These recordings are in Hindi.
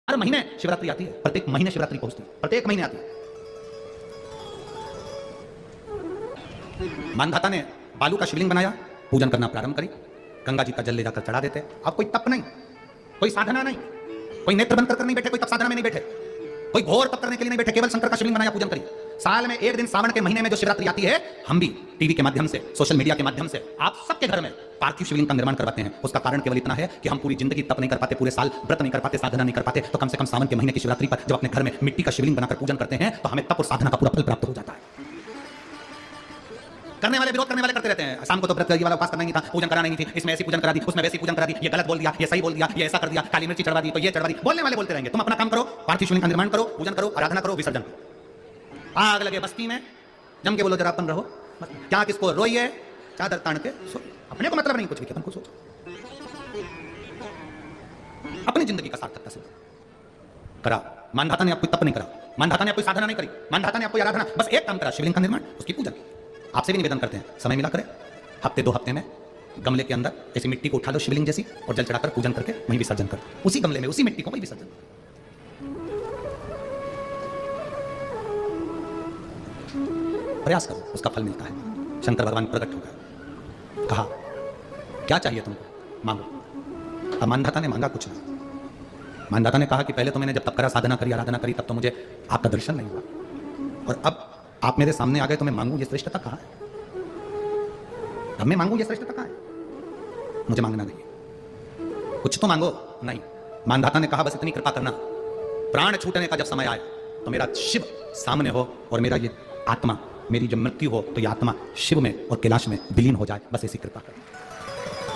हर महीने शिवरात्रि आती है, प्रत्येक महीने शिवरात्रि पहुंचती है, प्रत्येक महीने आती है। मानधाता ने बालू का शिवलिंग बनाया, पूजन करना प्रारंभ करी, गंगा जी का जल ले जाकर चढ़ा देते। अब कोई तप नहीं, कोई साधना नहीं, कोई नेत्र बंद कर नहीं बैठे, कोई तप साधना में नहीं बैठे, कोई घोर तप करने के लिए नहीं बैठे, केवल शंकर का शिवलिंग बनाया, पूजन करी। साल में एक दिन सावन के महीने में जो शिवरात्रि आती है, हम भी टीवी के माध्यम से, सोशल मीडिया के माध्यम से आप सबके घर में पार्थिव शिवलिंग का निर्माण करवाते हैं। उसका कारण केवल इतना है कि हम पूरी जिंदगी तप नहीं कर पाते, पूरे साल व्रत नहीं कर पाते, साधना नहीं कर पाते, तो कम से कम सावन के महीने की शिवरात्रि पर जब अपने घर में मिट्टी का शिवलिंग बनाकर पूजन करते हैं तो हमें तप और साधना का पूरा फल प्राप्त हो जाता है। करने वाले विरोध करने वाले करते रहते हैं, शाम को तो व्रत वाला उपास करना नहीं था, पूजन कराना नहीं थी, इसमें ऐसी पूजन करा दी, उसमें वैसी पूजन करा दी, ये गलत बोल दिया, ये सही बोल दिया, ये ऐसा कर दिया, काली मिर्ची चढ़वा दी तो ये चढ़वा दी। बोलने वाले बोलते रहेंगे। तुम अपना काम करो, पार्थिव शिवलिंग का निर्माण करो, पूजन करो, आराधना करो, विसर्जन करो। आग लगे बस्ती में, जम के बोलो जरा अपन रहो, क्या किसको रोइए, चादर तान के सो, अपने को मतलब नहीं कुछ भी, अपन को सोचो, अपनी जिंदगी का सार्थकता से करा। मानधाता ने आपको तप नहीं करा, मानधाता ने आपको साधना नहीं करी, मानधाता ने आपको आराधना, बस एक काम करा, शिवलिंग का निर्माण, उसकी पूजन। आपसे भी निवेदन करते हैं, समय मिला करें, हफ्ते 2 हफ्ते में गमले के अंदर ऐसी मिट्टी को उठा लो शिवलिंग जैसी और जल चढ़ाकर पूजन करके वहीं विसर्जन कर, उसी गमले में उसी मिट्टी को वहीं विसर्जन। प्रयास करो, उसका फल मिलता है। शंकर भगवान प्रकट हो गए, कहा क्या चाहिए तुमको, मांगो। अब मानधाता ने मांगा कुछ नहीं। मानधाता ने कहा कि पहले तो मैंने जब तप करा, साधना करी, आराधना करी, तब तो मुझे आपका दर्शन नहीं हुआ, और अब आप मेरे सामने आ गए तो मैं मांगू, ये श्रेष्ठता कहाँ है? अब मैं मांगू, ये श्रेष्ठता कहाँ है? मुझे मांगना नहीं, कुछ तो मांगो। नहीं, मानधाता ने कहा बस इतनी कृपा करना, प्राण छूटने का जब समय आए तो मेरा शिव सामने हो और मेरा ये आत्मा, मेरी जब मृत्यु हो तो ये आत्मा शिव में और कैलाश में विलीन हो जाए, बस ऐसी कृपा कर,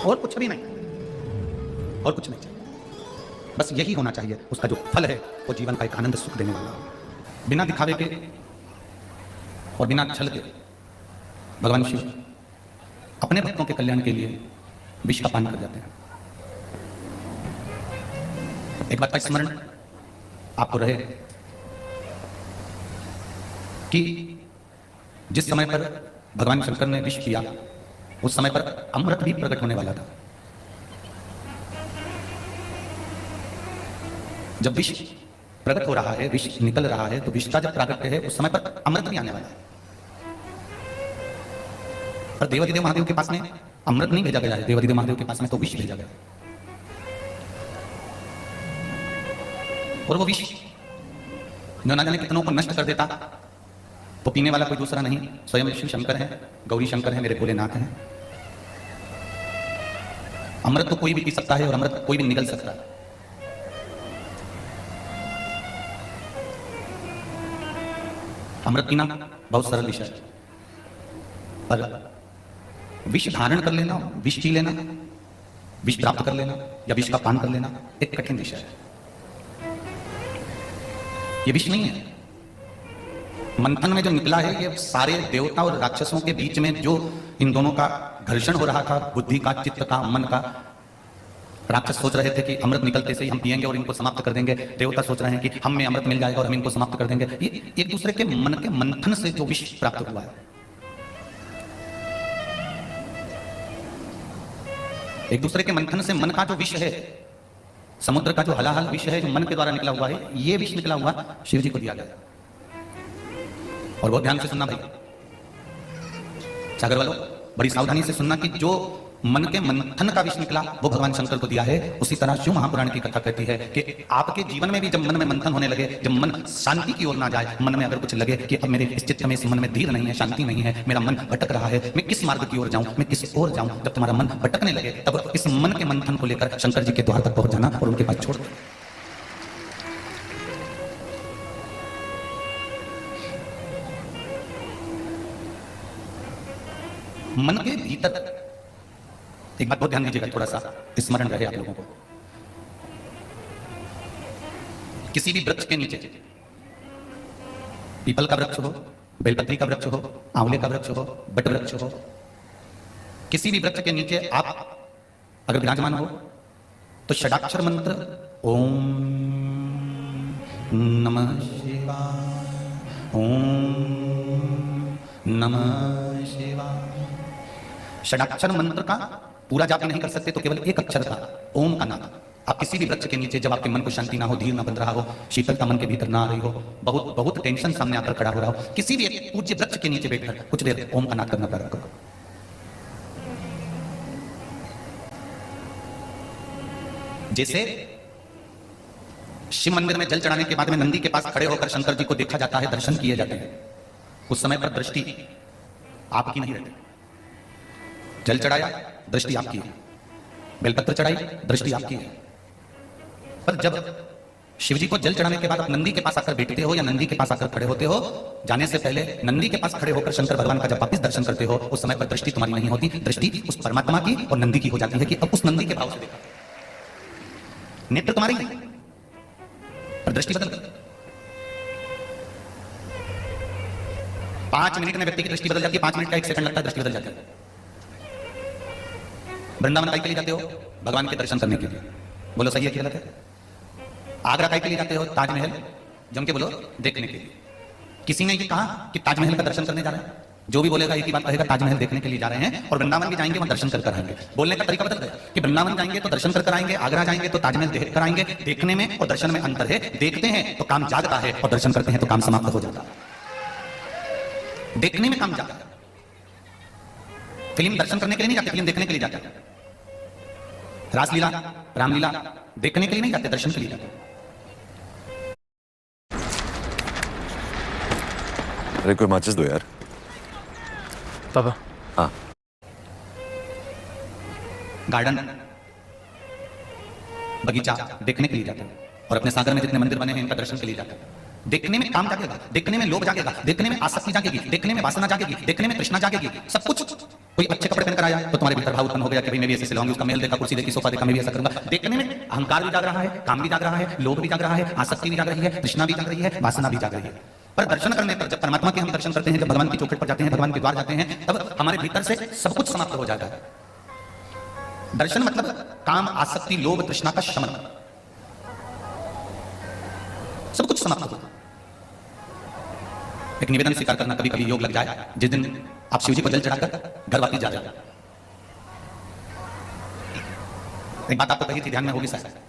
और कुछ भी नहीं, और कुछ नहीं चाहिए। बस यही होना चाहिए। उसका जो फल है वो जीवन का एक आनंद सुख देने वाला हो, बिना दिखावे के और बिना छल के। भगवान शिव अपने भक्तों के कल्याण के लिए विष का पान कर जाते हैं। एक बात का स्मरण आपको रहे कि जिस समय पर भगवान शंकर ने विष किया, उस समय पर अमृत भी प्रकट होने वाला था। जब विष प्रकट हो रहा है, विष निकल रहा है, तो विष का जब प्राकट्य है उस समय पर अमृत भी आने वाला है। पर देवाधिदेव महादेव के पास में अमृत नहीं भेजा गया है, देवाधिदेव महादेव के पास में तो विष भेजा गया, और वो विष जो ना जाने कितनों को नष्ट कर देता, वो पीने वाला कोई दूसरा नहीं, स्वयं शिव शंकर है, गौरी शंकर है, मेरे भोलेनाथ हैं। अमृत तो कोई भी पी सकता है और अमृत कोई भी निगल सकता है। अमृत पीना बहुत सरल विषय है, पर विष धारण कर लेना, विष पी लेना, विष प्राप्त कर लेना या विष का पान कर लेना एक कठिन विषय है। ये विष नहीं है। मंथन में जो निकला है ये सारे देवता और राक्षसों के बीच में जो इन दोनों का घर्षण हो रहा था, बुद्धि का, चित्त का, मन का। राक्षस सोच रहे थे कि अमृत निकलते से ही हम पिएंगे और इनको समाप्त कर देंगे, देवता सोच रहे हैं कि हम में अमृत मिल जाएगा और हम इनको समाप्त कर देंगे। ये एक दूसरे के मन के मंथन से जो विष प्राप्त हुआ है, एक दूसरे के मंथन से मन का जो विष है, समुद्र का जो हलाहल विष है, जो मन के द्वारा निकला हुआ है, ये विष निकला हुआ शिव जी को दिया गया। और बहुत ध्यान से सुनना भाई, सागर वालों, बड़ी सावधानी से सुनना कि जो मन के मंथन का विष निकला वो भगवान शंकर को दिया है। उसी तरह शिव महापुराण की कथा कहती है कि आपके जीवन में भी जब मन में मंथन होने लगे, जब मन शांति की ओर ना जाए, मन में अगर कुछ लगे कि अब मेरे इस चित्त में, इस मन में धीर नहीं है, शांति नहीं है, मेरा मन भटक रहा है, मैं किस मार्ग की ओर जाऊं, मैं किस ओर जाऊं, जब तुम्हारा मन भटकने लगे तब इस मन के मंथन को लेकर शंकर जी के द्वार तक पहुंच जाना और उनके पास छोड़ दो। मन के भीतर एक बात बहुत ध्यान दीजिएगा, थोड़ा सा स्मरण रहे आप लोगों को। किसी भी वृक्ष के नीचे, पीपल का वृक्ष हो, बेलपत्री का वृक्ष हो, आंवले का वृक्ष हो, बट वृक्ष हो, किसी भी वृक्ष के नीचे आप अगर विराजमान हो तो षडाक्षर मंत्र ओम नमः शिवाय, ओम नमः शिवाय। षडाक्षर मंत्र का पूरा जाप नहीं कर सकते तो केवल एक अक्षर का ओम का नाम आप किसी भी वृक्ष के नीचे जब आपके मन को शांति ना हो, धीर ना बन रहा हो, शीतलता मन के भीतर ना आ रही हो, बहुत बहुत टेंशन सामने आकर खड़ा हो रहा हो, किसी भी एक पूज्य वृक्ष के नीचे बैठकर कुछ देर ओम का नाद करना प्रारंभ करो। जैसे शिव मंदिर में जल चढ़ाने के बाद में नंदी के पास खड़े होकर शंकर जी को देखा जाता है, दर्शन किए जाते हैं, उस समय पर दृष्टि आपकी नहीं रहती। जल चढ़ाया, दृष्टि आपकी है, बेलपत्र चढ़ाई, दृष्टि आपकी है। पर जब शिव जी को जल चढ़ाने के बाद आप नंदी के पास आकर बैठते हो या नंदी के पास आकर खड़े होते हो, जाने से पहले नंदी के पास खड़े होकर शंकर भगवान का जब वापिस दर्शन करते हो, उस समय पर दृष्टि तुम्हारी नहीं होती, दृष्टि उस परमात्मा की और नंदी की हो जाती है कि अब उस नंदी के भाव से देखा। नेत्र तुम्हारी नहीं, पर दृष्टि बदल गई। 5 मिनट में व्यक्ति की दृष्टि बदल जाती है, 5 मिनट का 1 सेकंड लगता है, दृष्टि बदल जाती है। वृंदावन काय के लिए जाते हो? भगवान के दर्शन करने के लिए। बोलो सही है कि गलत है? आगरा काय के लिए जाते हो? ताजमहल जम के बोलो देखने के लिए। किसी ने ये कहा कि ताजमहल का दर्शन करने जा रहे हैं? जो भी बोलेगा एक ही बात कहेगा, ताजमहल देखने के लिए जा रहे हैं और वृंदावन भी जाएंगे, वहां दर्शन कर आएंगे। बोलने का तरीका बदल गया कि वृंदावन जाएंगे तो दर्शन कर आएंगे, आगरा जाएंगे तो ताजमहल देख कर आएंगे। देखने में और दर्शन में अंतर है। देखते हैं तो काम जागता है और दर्शन करते हैं तो काम समाप्त हो जाता है। देखने में काम जाता है। फिल्म दर्शन करने के लिए नहीं जाते, फिल्म देखने के लिए जाते हैं। रासलीला, रामलीला देखने के लिए नहीं जाते, दर्शन के लिए जाते। अरे कोई माचिस दो यार। पापा। हाँ। गार्डन, बगीचा देखने के लिए जाते हैं और अपने सागर में जितने मंदिर बने हैं इनका दर्शन के लिए जाते हैं। देखने में काम जागेगा, देखने में लोभ जागेगा, देखने में आसक्ति जागेगी, देखने में वासना जागेगी, देखने में तृष्णा जागेगी, सब कुछ। कोई अच्छे कपड़े पहनकर आया तो तुम्हारे भीतर भाव उत्पन्न हो गया कि भाई मैं भी ऐसे सिलाऊंगी, उसका मेल देखा, कुर्सी देखी, सोफा देखा, मैं भी ऐसा करूंगा। देखने में अहंकार भी जाग रहा है, काम भी जाग रहा है, लोभ भी जाग रहा है, आसक्ति भी जाग रही है, तृष्णा भी जाग रही है, वासना भी जाग रही है। पर दर्शन करने पर, जब परमात्मा के हम दर्शन करते हैं, जब भगवान की चौखट पर जाते हैं, भगवान के द्वार जाते हैं, तब हमारे भीतर से सब कुछ समाप्त हो जाता है। दर्शन मतलब काम, आसक्ति, लोभ, तृष्णा का शमन, सब कुछ समाप्त होता है। एक निवेदन स्वीकार करना, कभी कभी योग लग जाए, जिस दिन आप शिव जी को जल चढ़ाकर घर वापस जा जाए। एक बात आपको कही थी, ध्यान में होगी शायद।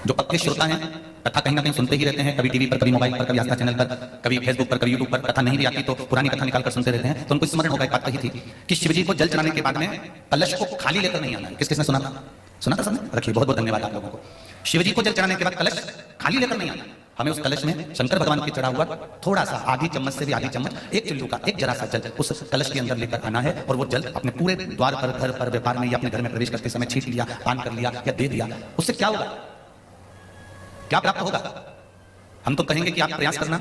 जो पक्के श्रोता हैं, कथा कहीं ना कहीं सुनते ही रहते हैं, कभी टीवी पर, कभी मोबाइल पर, कभी आस्था चैनल पर, कभी फेसबुक पर, कभी यूट्यूब पर। कथा नहीं भी आती तो पुरानी कथा निकाल कर सुनते रहते हैं। तो उनको स्मरण होगा, एक बात कही थी कि शिव जी को जल चढ़ाने के बाद में कलश को खाली लेकर नहीं आना है। किसने सुना था? सुना था सबने? रखिए, बहुत बहुत धन्यवाद आप लोगों को। शिव जी को जल चढ़ाने के बाद कलश खाली लेकर नहीं आना। हमें उस कलश में शंकर भगवान के चढ़ा हुआ थोड़ा सा, आधी चम्मच से भी आधी चम्मच, एक चुल्लू का एक जरा सा जल उस कलश के अंदर लेकर आना है। और वो जल अपने पूरे द्वार पर, घर पर, व्यापार में या अपने घर में प्रवेश करते समय छींट लिया, पान कर लिया या दे दिया। उससे क्या होगा? क्या प्राप्त होगा? हम तो कहेंगे कि आप प्रयास करना,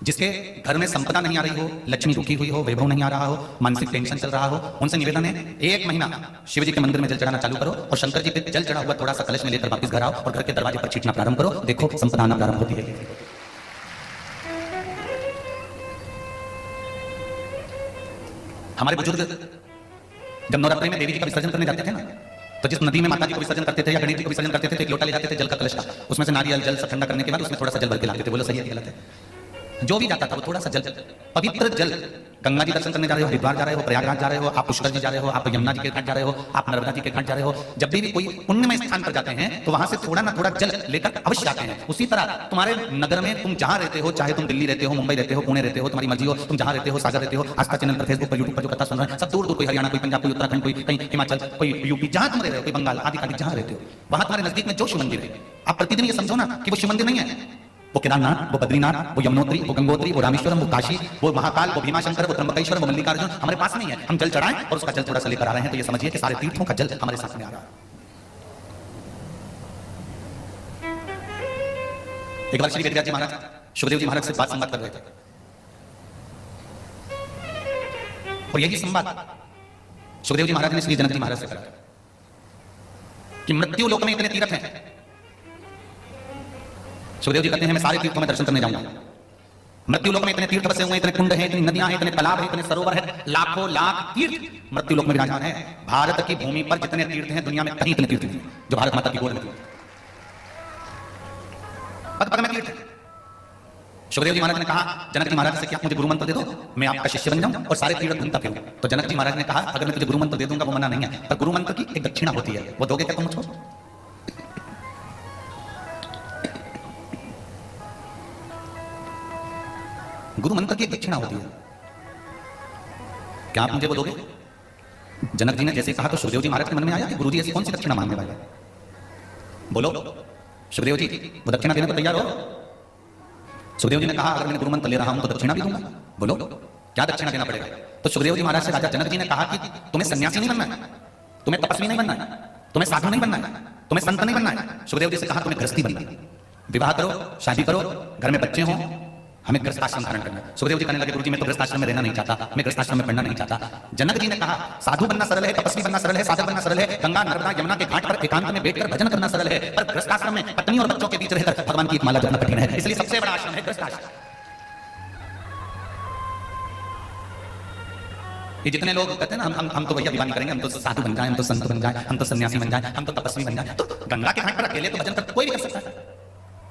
जिसके घर में संपदा नहीं आ रही हो, लक्ष्मी रुकी हुई हो, वैभव नहीं आ रहा हो, मानसिक टेंशन चल रहा हो, उनसे निवेदन है 1 महीना शिव जी के मंदिर में जल चढ़ाना चालू करो और शंकर जी पे जल चढ़ा हुआ थोड़ा सा कलश में लेकर वापस घर आओ और घर के दरवाजे पर छींटना प्रारंभ करो। देखो संपदा आना प्रारंभ होती है। हमारे बुजुर्ग जब नवरात्रि में देवी जी का विसर्जन करने जाते थे ना, तो जिस नदी में माता जी को विसर्जन करते थे या गणेश जी को विसर्जन करते थे, तो एक लोटा ले जाते थे जल का कलश का, उसमें से नारियल जल सब ठंडा करने के बाद उसमें थोड़ा सा जल भर के लाते थे। बोलो सही है कि गलत है? जो भी जाता था वो थोड़ा सा जल, पवित्र जल। गंगा जी दर्शन करने जा रहे हो, हरिद्वार जा रहे हो, प्रयागराज जा रहे हो, आप पुष्कर जी जा रहे हो, आप यमुना जी के घाट जा रहे हो, आप नर्मदा जी के घाट जा रहे हो, जब भी कोई पुण्यमय स्थान पर जाते हैं तो वहां से थोड़ा ना थोड़ा जल लेकर अवश्य जाते हैं। उसी तरह तुम्हारे नगर में तुम जहां रहते हो, चाहे तुम दिल्ली रहते हो, मुंबई रहते हो, पुणे रहते हो, तुम्हारी मर्जी हो, तुम जहां रहते हो, सागर रहते हो, आस्था चैनल पर, फेसबुक पर, यूट्यूब पर जो कथा सुन रहे हैं, सब दूर दूर, कोई हरियाणा, कोई पंजाब, कोई उत्तराखंड, कोई कहीं हिमाचल, कोई यूपी, जहां तुम रह रहे हो, कोई बंगाल आदि आदि जहां रहते हो, वहां तुम्हारे नजदीक में जो शिव मंदिर है, आप प्रतिदिन ये समझो ना कि वो शिव मंदिर नहीं है, वो केदारनाथ, वो बद्रीनाथ, वो यमुनोत्री, वो गंगोत्री, वो रामेश्वरम, वो काशी, वो महाकाल, वो भीमाशंकर, वो त्र्यंबकेश्वर, वो मल्लिकार्जुन हमारे पास नहीं है। हम जल चढ़ाएं और उसका जल थोड़ा सा लेकर आ रहे हैं, तो ये समझिए कि सारे तीर्थों का जल हमारे साथ में आ रहा है। एक बार श्री वेदव्यास जी महाराज सुखदेव जी महाराज से बात संवाद कर रहे थे और यही संवाद सुखदेव जी महाराज ने श्री जनक जी महाराज से करा कि मृत्यु लोक में इतने तीर्थ हैं। सुखदेव जी कहते हैं मैं सारे तीर्थों में दर्शन करने जाऊंगा। मृत्यु लोक में इतने तीर्थ बसे हुए, इतने कुंड हैं, इतनी नदियां हैं, इतने तालाब हैं, इतने सरोवर हैं, लाखों लाख तीर्थ मृत्यु लोक में विराजमान है। भारत की भूमि पर जितने तीर्थ हैं दुनिया में कहीं इतने तीर्थ नहीं जो भारत माता की गोद में पद पद में तीर्थ है। सुखदेव जी महाराज ने कहा जनक जी महाराज से कि आप मुझे गुरु मंत्र दे दो, मैं आपका शिष्य बन जाऊं और सारे तीर्थ घूमता फिरूं। तो जनक जी महाराज ने कहा अगर मैं तुझे गुरु मंत्र दे दूंगा वो मना नहीं है, पर गुरु मंत्र की एक दक्षिणा होती है, वो दोगे क्या तुम मुझको? गुरु मंत्र की एक दक्षिणा होती है, क्या आप मुझे वो दोगे? जनक जी ने जैसे कहा तो सुखदेव जी महाराज के मन में आया कि गुरु जी ऐसी कौन सी दक्षिणा मांगने वाले? बोलो सुखदेव जी, वो दक्षिणा देने को तैयार हो? सुखदेव जी ने कहा अगर मैं गुरु मंत्र ले रहा हूं तो दक्षिणा भी दूंगा। बोलो क्या दक्षिणा देना पड़ेगा? तो सुखदेव जी महाराज से राजा जनक जी ने कहा कि तुम्हें सन्यासी नहीं बनना है, तुम्हें तपस्वी नहीं बनना है, तुम्हें साधु नहीं बनना है, तुम्हें संत नहीं बनना है। सुखदेव जी से कहा तुम्हें गृहस्थी बनना है, विवाह करो, शादी करो, घर में बच्चे हों, हमें गृहस्थाश्रम धारण करना है। सुखदेव जी कहने लगे गुरुजी मैं तो गृहस्थाश्रम में रहना नहीं चाहता, मैं गृहस्थाश्रम में पढ़ना नहीं चाहता। जनक जी ने कहा साधु बनना सरल है, तपस्वी बनना सरल है, साधक बनना सरल है, गंगा नर्मदा यमुना के घाट पर एकांत में बैठकर भजन करना सरल है, पर गृहस्थाश्रम में पत्नी और बच्चों के बीच रहकर भगवान की एक माला जपना कठिन है। इसलिए सबसे बड़ा आश्रम है गृहस्थाश्रम। ये जितने लोग कहते हैं ना हम तो भैया दीवानी करेंगे, हम तो साधु बन जाए, हम तो संत बन जाए, हम तो सन्यासी बन जाए, हम तो तपस्वी बन जाए, तो गंगा के घाट पर अकेले तो भजन कर कोई भी कर सकता है।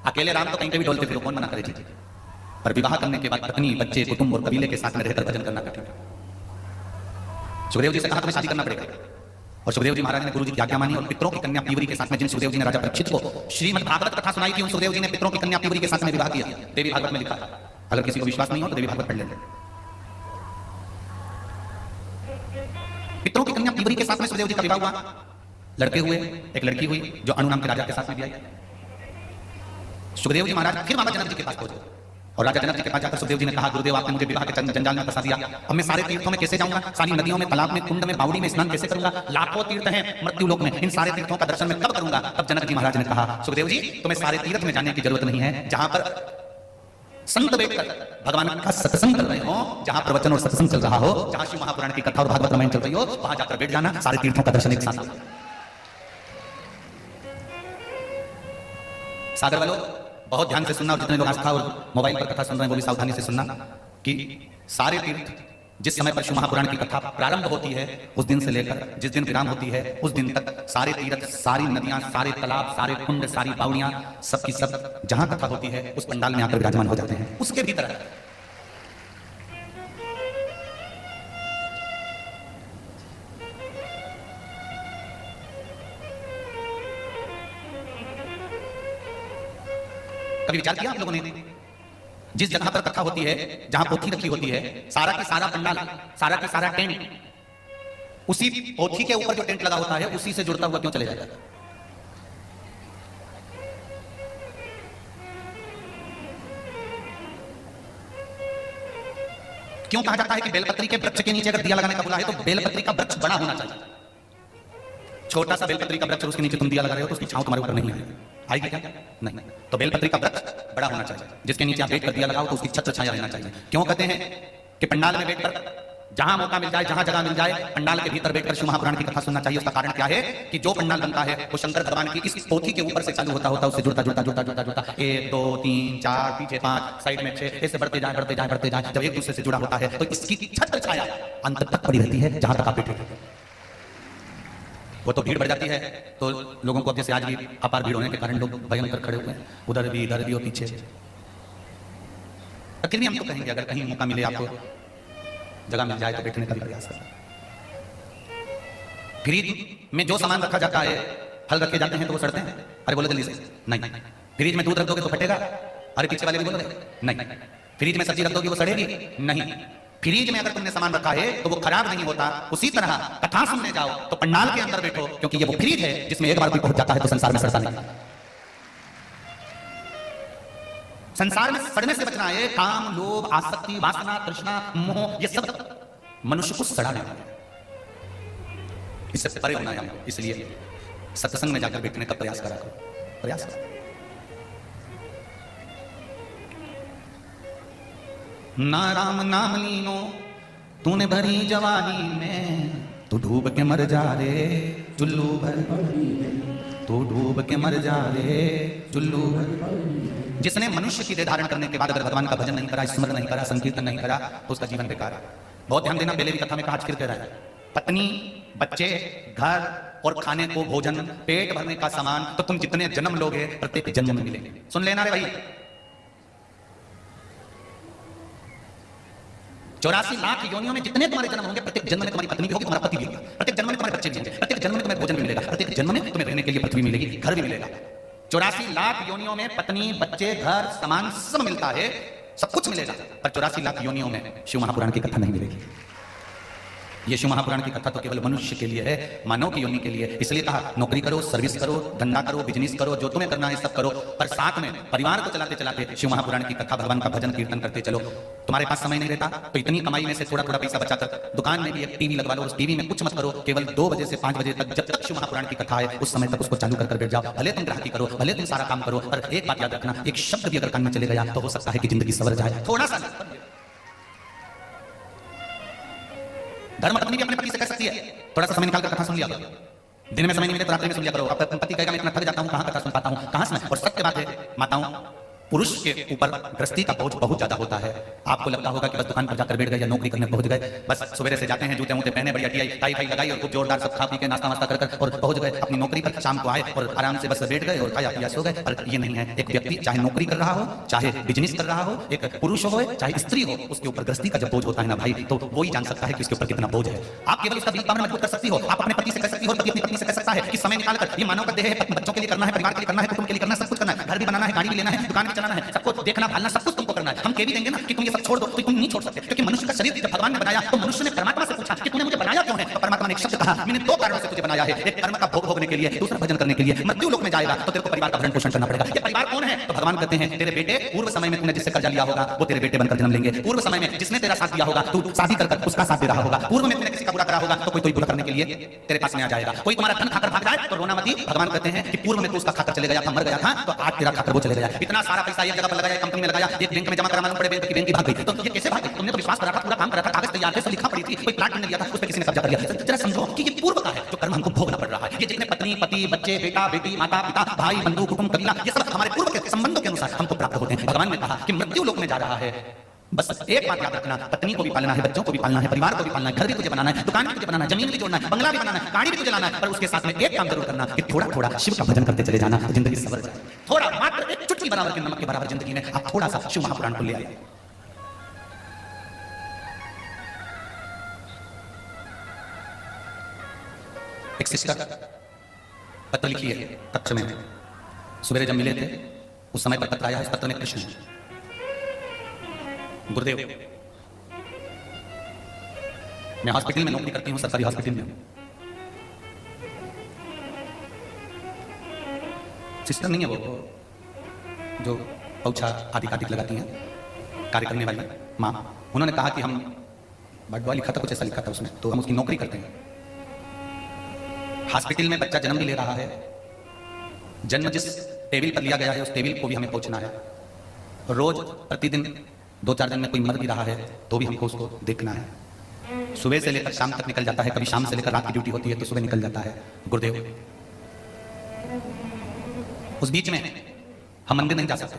अकेले राम तो कहीं पे भी डोलते फिरो, कौन मना करे? पर विवाह करने के बाद पत्नी, बच्चे, कुटुंब और कबीले के साथ में रहकर भजन करना कठिन है। सुखदेव जी से कहा तुम्हें शादी करना पड़ेगा, और सुखदेव जी महाराज ने गुरु जी की आज्ञा मानी और पितरों की कन्या पीवरी के साथ में, जिन सुखदेव जी ने राजा परीक्षित को श्रीमद् भागवत कथा सुनाई थी, उन सुखदेव जी ने पितरों की कन्या पीवरी के साथ में विवाह किया। देवी भागवत में लिखा है, अगर किसी को विश्वास नहीं हो तो देवी भागवत पढ़ लेते। पितरों की कन्या पीवरी के साथ में सुखदेव जी का विवाह हुआ, लड़के हुए, एक लड़की हुई जो अनु नाम के राजा के साथ में भी आई। सुखदेव जी महाराज फिर बाबा जनक जी के पास पहुंचे और राजा जनक जी के पास जाकर सुखदेव जी ने कहा गुरुदेव आपने मुझे विवाह के जंजाल में फंसा दिया, अब मैं सारे तीर्थों में कैसे जाऊंगा, सारी नदियों में, तालाब में, कुंड में, बावड़ी में स्नान कैसे करूंगा, लाखों तीर्थ हैं मृत्यु लोक में, इन सारे तीर्थों का दर्शन मैं कब करूंगा? तब जनक जी महाराज ने कहा सुखदेव जी तुम्हें सारे तीर्थ में जाने की जरूरत नहीं है, जहां पर संत बैठकर भगवान का सत्संग कर रहे हो, जहां प्रवचन और सत्संग चल रहा हो, जहां शिव महापुराण की कथा और भागवत रामायण चल रही हो, वहां जाकर बैठ जाना, सारे तीर्थों का दर्शन एक साथ। सागर वालों बहुत ध्यान से सुनना, और जितने लोग आस्था और मोबाइल पर कथा सुन रहे हैं वो भी सावधानी से सुनना कि सारे तीर्थ जिस समय पर शिव महापुराण की कथा प्रारंभ होती है उस दिन से लेकर जिस दिन विराम होती है उस दिन तक सारे तीर्थ, सारी नदियां, सारे तालाब, सारे कुंड, सारी बावड़ियां, सब की सब जहां कथा होती है उस पंडाल में आकर विराजमान हो जाते हैं। उसके भीतर कभी विचार किया आप लोगों ने? जिस जगह पर कथा होती है, जहां पोथी रखी होती है, सारा की सारा पंडाल, सारा की सारा टेंट उसी पोथी के ऊपर जो टेंट लगा होता है उसी से जुड़ता हुआ क्यों चले जाता है? क्यों कहा जाता है कि बेलपत्री के वृक्ष के नीचे अगर दिया लगाने का बोला है तो बेलपत्री का वृक्ष बड़ा होना चाहिए? छोटा सा बेलपत्री का वृक्ष, उसके नीचे तुम दिया लगा रहे हो तो उसकी छांव तुम्हारे ऊपर नहीं आएगी क्या? नहीं। तो बेलपत्री का वृक्ष बड़ा होना चाहिए, जिसके नीचे आप बैठकर दिया लगाओ तो उसकी छत्र छाया रहना चाहिए। क्यों कहते हैं कि पंडाल में बैठकर जहां मौका मिल जाए, जहां जगह मिल जाए, पंडाल के भीतर बैठकर शिव महापुराण की कथा सुनना चाहिए? उसका कारण क्या है कि जो पंडाल बनता है वो शंकर भगवान की इस पोथी के ऊपर से चालू होता उससे जुड़ता 1 2 3 4 पीछे 5 साइड में 6 ऐसे बढ़ते जाए। जब एक दूसरे से जुड़ा होता है तो इसकी छत्र छाया अंत तक पड़ी रहती है जहां तक आप बैठे। वो तो भीड़ बढ़ जाती है तो लोगों को, जैसे आज भी अपार भीड़ होने के कारण लोग भयंकर खड़े हुए हैं, उधर भी इधर भी और पीछे। फिर भी हम तो कहेंगे अगर कहीं मौका मिले, आपको जगह मिल जाए तो बैठने का भी प्रयास करें। फ्रिज में जो सामान रखा जाता है, फल रखे जाते हैं तो वो सड़ते हैं। अरे बोलो जल्दी से, नहीं। फ्रिज में दूध रख दोगे तो फटेगा? अरे पीछे वाले भी बोलोगे नहीं। फ्रिज में सब्जी रख दोगे वो सड़ेगी? नहीं। फ्रिज में अगर तुमने सामान रखा है तो वो खराब नहीं होता। उसी तरह कथा सुनने जाओ तो पंडाल के अंदर बैठो, क्योंकि ये वो फ्रिज है जिसमें एक बार कोई पहुंच जाता है तो संसार में सड़ता नहीं। संसार में सड़ने से बचना है। काम, लोभ, आसक्ति, वासना, तृष्णा, मोह, ये सब मनुष्य को सड़ाने वाले, इससे परे होना है हमको। इसलिए सत्संग में जाकर बैठने का प्रयास करा करो, प्रयास करो। ना राम नाम लीनो तूने भरी जवानी में, तू डूब के मर जा रे चुल्लू भर, तू डूब के मर जा रे चुल्लू भर। जिसने मनुष्य की देह धारण करने के बाद अगर भगवान का भजन नहीं करा, स्मरण नहीं करा, संकीर्तन नहीं करा तो उसका जीवन बेकार है। बहुत ध्यान देना, पहले भी कथा में कहा, आज फिर कह रहा है, पत्नी, बच्चे, घर और खाने को भोजन, पेट भरने का सामान तो तुम जितने जन्म लोगे प्रत्येक जन्म में मिलेंगे। सुन लेना रे भाई, 84 लाख योनियों में जितने तुम्हारे जन्म होंगे, प्रत्येक जन्म में तुम्हारी पत्नी भी होगी, तुम्हारा पति भी होगा, प्रत्येक जन्म में तुम्हारे बच्चे भी होंगे, प्रत्येक जन्म में तुम्हें भोजन भी मिलेगा, प्रत्येक जन्म में तुम्हें रहने के लिए पृथ्वी मिलेगी, घर भी मिलेगा। 84 लाख योनियों में पत्नी, बच्चे, घर, सामान सब मिलता है। सब कुछ मिलेगा, पर 84 लाख योनियों में शिव महापुराण की कथा नहीं मिलेगी। ये शिव महापुराण की कथा तो केवल मनुष्य के लिए है, मानव की योनि के लिए। इसलिए कहा नौकरी करो, सर्विस करो, धंधा करो, बिजनेस करो, जो तुम्हें करना है सब करो, पर साथ में परिवार को चलाते चलाते शिव महापुराण की कथा, भगवान का भजन कीर्तन करते चलो। तुम्हारे पास समय नहीं रहता तो इतनी कमाई में से थोड़ा थोड़ा पैसा बचाकर दुकान में भी एक टीवी लगवा लो। उस टीवी में कुछ मत करो, केवल 2 बजे से 5 बजे तक, जब तक शिव महापुराण की कथा है उस समय तक उसको चालू कर बैठ जाओ। भले तुम ग्राहकी करो, भले तुम सारा काम करो, पर एक बात याद रखना, एक शब्द भी अगर कान में चले गया तो हो सकता है कि जिंदगी सवर जाए। थोड़ा सा धर्मपत्नी भी अपने पति से कह सकती है, थोड़ा सा समय निकालकर कथा सुन लिया करो। दिन में समय नहीं मिले तो रात्रि में सुन लिया करो। अब पति कहेगा मैं इतना थक जाता हूं, कहां कथा सुन पाता हूं, कहां से। और सत्य बात है माताओं, पुरुष के ऊपर गृहस्थी का बोझ बहुत ज्यादा होता है। आपको लगता होगा कि बस दुकान पर जाकर बैठ गए या नौकरी करने पहुंच गए, बस सवेरे से जाते हैं, जूते मूते पहने, बढ़िया टाई फाई लगाई और खूब जोरदार सब खा पी के नाश्ता वास्ता कर और पहुंच गए अपनी नौकरी पर। शाम को आए और आराम से बस बैठ गए और खाया पिया सो गए। पर ये नहीं है। एक व्यक्ति चाहे नौकरी कर रहा हो, चाहे बिजनेस कर रहा हो, एक पुरुष हो चाहे स्त्री हो, उसके ऊपर गृहस्थी का जब बोझ होता है ना भाई, तो वो ही जान सकता है कि उसके ऊपर कितना बोझ है। आप केवल उसका दिल पावर मजबूत कर सकती हो। आप अपने पति से कह सकती हो, पति अपनी पत्नी से कह सकता है कि समय निकालकर ये मानव का देह है, बच्चों के लिए करना है, परिवार के लिए करना है, कुटुंब के लिए करना है, सब कुछ करना है, घर भी बनाना है, गाड़ी भी लेना है, दुकान भी चलाना है, सबको देखना पालना सब कुछ तुमको करना है। हम कह भी देंगे ना कि तुम ये सब छोड़ दो, तो तुम नहीं छोड़ सकते, क्योंकि मनुष्य का शरीर जब भगवान ने बनाया तो मनुष्य ने परमात्मा से पूछा कि तूने मुझे बनाया क्यों है। तो परमात्मा ने एक शब्द कहा, मैंने 2 कारणों से तुझे बनाया है, एक कर्म का भोग भोगने के लिए, दूसरा भजन करने के लिए। मृत्यु लोक में जाएगा तो तेरे को परिवार का भरण पोषण करना पड़ेगा। ये परिवार कौन है? तो भगवान कहते हैं तेरे बेटे। पूर्व समय में तूने जिससे कर्जा लिया होगा वो तेरे बेटे बनकर जन्म लेंगे। पूर्व समय में जिसने तेरा साथ दिया होगा, तू शादी कर उसका साथ दे रहा होगा। पूर्व में तूने किसी का बुरा करा होगा तो कोई बुरा करने के लिए तेरे पास में आ जाएगा। कोई तुम्हारा धन खाकर भाग जाए तो रोना मत। भगवान कहते हैं कि पूर्व में तू उसका खाकर चले गया था, मर गया था, तो आज तेरा खाकर वो चले गया। इतना सारा पैसा एक जगह पर लगाया, कंपनी में लगाया, एक बैंक में जमा करा, मालूम पड़े बैंक की भाग गई। तो ये कैसे भाग गई? तुमने तो विश्वास करा था, पूरा काम करा था, कागज तैयार थे, सब लिखा पड़ी थी, कोई प्लाट लिया था, उस पर किसी ने कब्जा कर लिया। जरा समझो कि ये पूर्व का है जो कर्म हमको भोगना पड़ रहा है। ये जितने पत्नी पति बच्चे बेटा बेटी माता पिता भाई बंधु कुटुंब कबीला, ये सब हमारे पूर्व के संबंधों के अनुसार हमको प्राप्त होते हैं। भगवान ने कहा कि मृत्यु लोक में जा रहा है, बस एक बात याद रखना, पत्नी को भी पालना है, बच्चों को भी पालना है, परिवार को भी पालना है, घर भी तुझे बनाना है, दुकान भी तुझे बनाना है, जमीन भी जोड़ना है, बंगला भी बनाना है, गाड़ी भी तुझे लाना है। पर उसके साथ में एक काम जरूर करना कि थोड़ा थोड़ा शिव का भजन करते चले जाना, तो जिंदगी सवर जाए। थोड़ा मात्र एक चुटकी बराबर के नमक के बराबर जिंदगी में आप थोड़ा सा शिव महापुराण को ले आइए। एक सिस्टर पत्र लिखी है कक्ष में, सवेरे जब मिले थे उस समय पर पत्र आया। इस पत्र में कृष्ण गुरुदेव, मैं हॉस्पिटल में नौकरी करती हूं, सरकारी हॉस्पिटल में। सिस्टर नहीं है वो जो पौछा आदि लगाती हैं, कार्य करने वाली माँ। उन्होंने कहा कि हम बड़वा लिखा था, कुछ ऐसा लिखा था उसमें, तो हम उसकी नौकरी करते हैं। हॉस्पिटल में बच्चा जन्म भी ले रहा है, जन्म जिस टेबल पर लिया गया है उस टेबल को भी हमें पहुंचना है। रोज प्रतिदिन 2-4 दिन में कोई मर भी रहा है तो भी हमको उसको देखना है। सुबह से लेकर शाम तक निकल जाता है, कभी शाम से लेकर रात की ड्यूटी होती है तो सुबह निकल जाता है। गुरुदेव, उस बीच में हम मंदिर नहीं जा सकते,